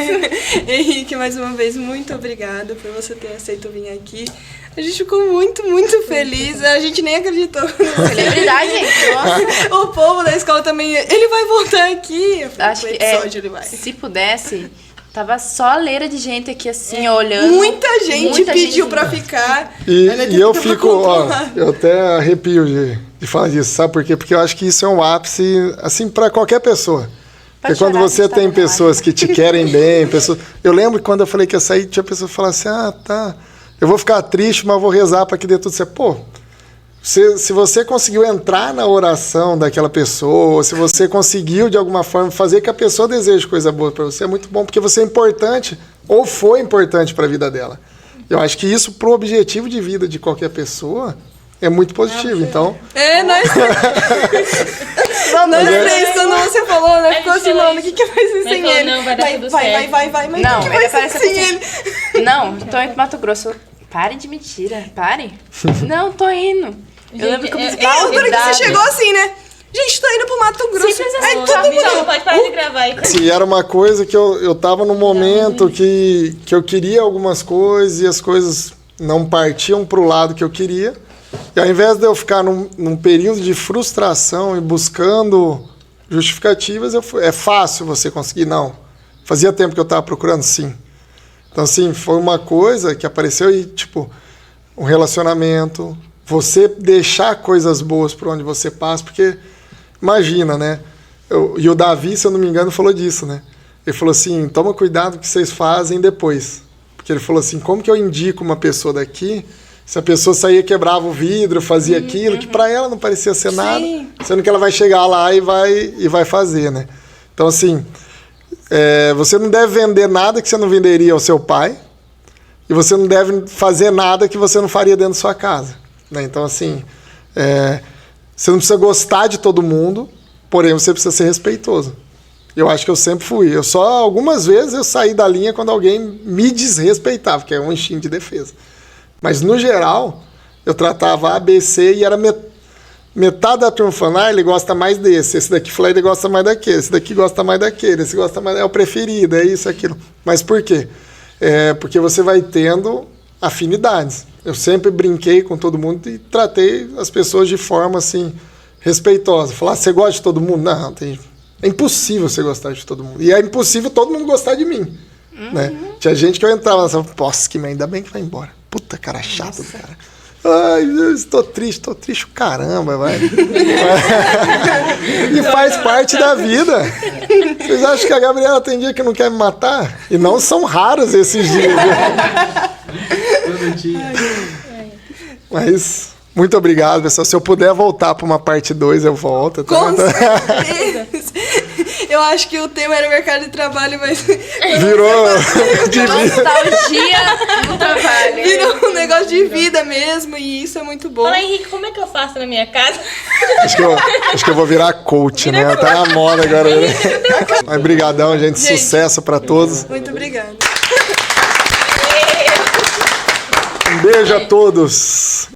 S1: Henrique, mais uma vez, muito obrigada por você ter aceito vir aqui. A gente ficou muito, muito feliz. A gente nem acreditou.
S2: Celebridade, gente. Nossa.
S1: O povo da escola também, ele vai voltar aqui.
S2: Acho que
S1: episódio ele vai.
S2: se pudesse, Tava só a leira de gente aqui assim, olhando.
S1: Muita gente pediu pra ficar.
S4: E eu
S1: tenta
S4: fico, ó,
S1: controlar.
S4: eu até arrepio de falar disso, sabe por quê? Porque eu acho que isso é um ápice, assim, para qualquer pessoa. Porque quando
S2: chorar,
S4: você
S2: a gente
S4: tem
S2: tá
S4: pessoas que te querem bem, pessoas... Eu lembro que quando eu falei que ia sair, tinha pessoas que falavam assim, tá, eu vou ficar triste, mas vou rezar para que dê tudo certo. Pô, se você conseguiu entrar na oração daquela pessoa, se você conseguiu, de alguma forma, fazer que a pessoa deseje coisa boa para você, é muito bom, porque você é importante, ou foi importante para a vida dela. Eu acho que isso, pro objetivo de vida de qualquer pessoa, é muito positivo, então...
S1: Nós três, quando você falou, né? Ficou assim, mano, o que vai ser sem ele?
S3: Não, vai dar tudo
S1: vai,
S3: certo.
S1: mas
S2: Não,
S1: o que vai
S2: ele
S1: ser
S2: parece
S1: sem
S2: assim.
S1: ele?
S2: Não, tô indo pro Mato Grosso. Pare de mentira, pare. Não, tô indo. Eu lembro que eu me
S1: E a hora que você chegou assim, né? Gente, tô indo pro Mato Grosso.
S2: Simples assim.
S1: Aí
S3: Não,
S1: todo mundo...
S3: não, pode parar de gravar aí.
S4: Se era uma coisa que eu tava num momento que eu queria algumas coisas e as coisas não partiam pro lado que eu queria. E ao invés de eu ficar num período de frustração e buscando justificativas, é fácil você conseguir, não. Fazia tempo que eu estava procurando, sim. Então, assim, foi uma coisa que apareceu e, tipo, um relacionamento, você deixar coisas boas por onde você passa, porque, imagina, né? E o Davi, se eu não me engano, falou disso, né? Ele falou assim, toma cuidado com o que vocês fazem depois. Porque ele falou assim, como que eu indico uma pessoa daqui... Se a pessoa saía, quebrava o vidro, fazia aquilo, que para ela não parecia ser nada, sendo que ela vai chegar lá e vai fazer, né? Então, assim, você não deve vender nada que você não venderia ao seu pai, e você não deve fazer nada que você não faria dentro da sua casa, né? Então, assim, você não precisa gostar de todo mundo, porém você precisa ser respeitoso. Eu acho que eu sempre fui. Algumas vezes eu saí da linha quando alguém me desrespeitava, que é um instinto de defesa. Mas, no geral, eu tratava A, B, C e era metade da turma falando, ele gosta mais desse, esse daqui falou, ele gosta mais daquele, esse daqui gosta mais daquele, esse gosta mais, é o preferido, é isso, aquilo. Mas por quê? Porque você vai tendo afinidades. Eu sempre brinquei com todo mundo e tratei as pessoas de forma, assim, respeitosa. Falar, você gosta de todo mundo? Não, é impossível você gostar de todo mundo. E é impossível todo mundo gostar de mim. Né? Tinha gente que eu entrava e falava, poxa, que ainda bem que vai embora. Puta, cara chato do cara. Ai, eu estou triste, caramba, vai. E faz parte da vida. Vocês acham que a Gabriela tem dia que não quer me matar? E não são raros esses dias.
S5: Todo dia.
S4: Mas, muito obrigado, pessoal. Se eu puder voltar para uma parte 2, eu volto.
S1: Com certeza. Eu acho que o tema era mercado de trabalho, mas...
S4: Virou de vida.
S2: Nostalgia no trabalho.
S1: Virou um negócio de vida mesmo, e isso é muito bom.
S3: Fala, Henrique, como é que eu faço na minha casa?
S4: Acho que eu vou virar coach, né? Tá na moda agora. Né? Mas brigadão, gente. Sucesso para todos.
S1: Muito obrigada.
S4: Um beijo a todos.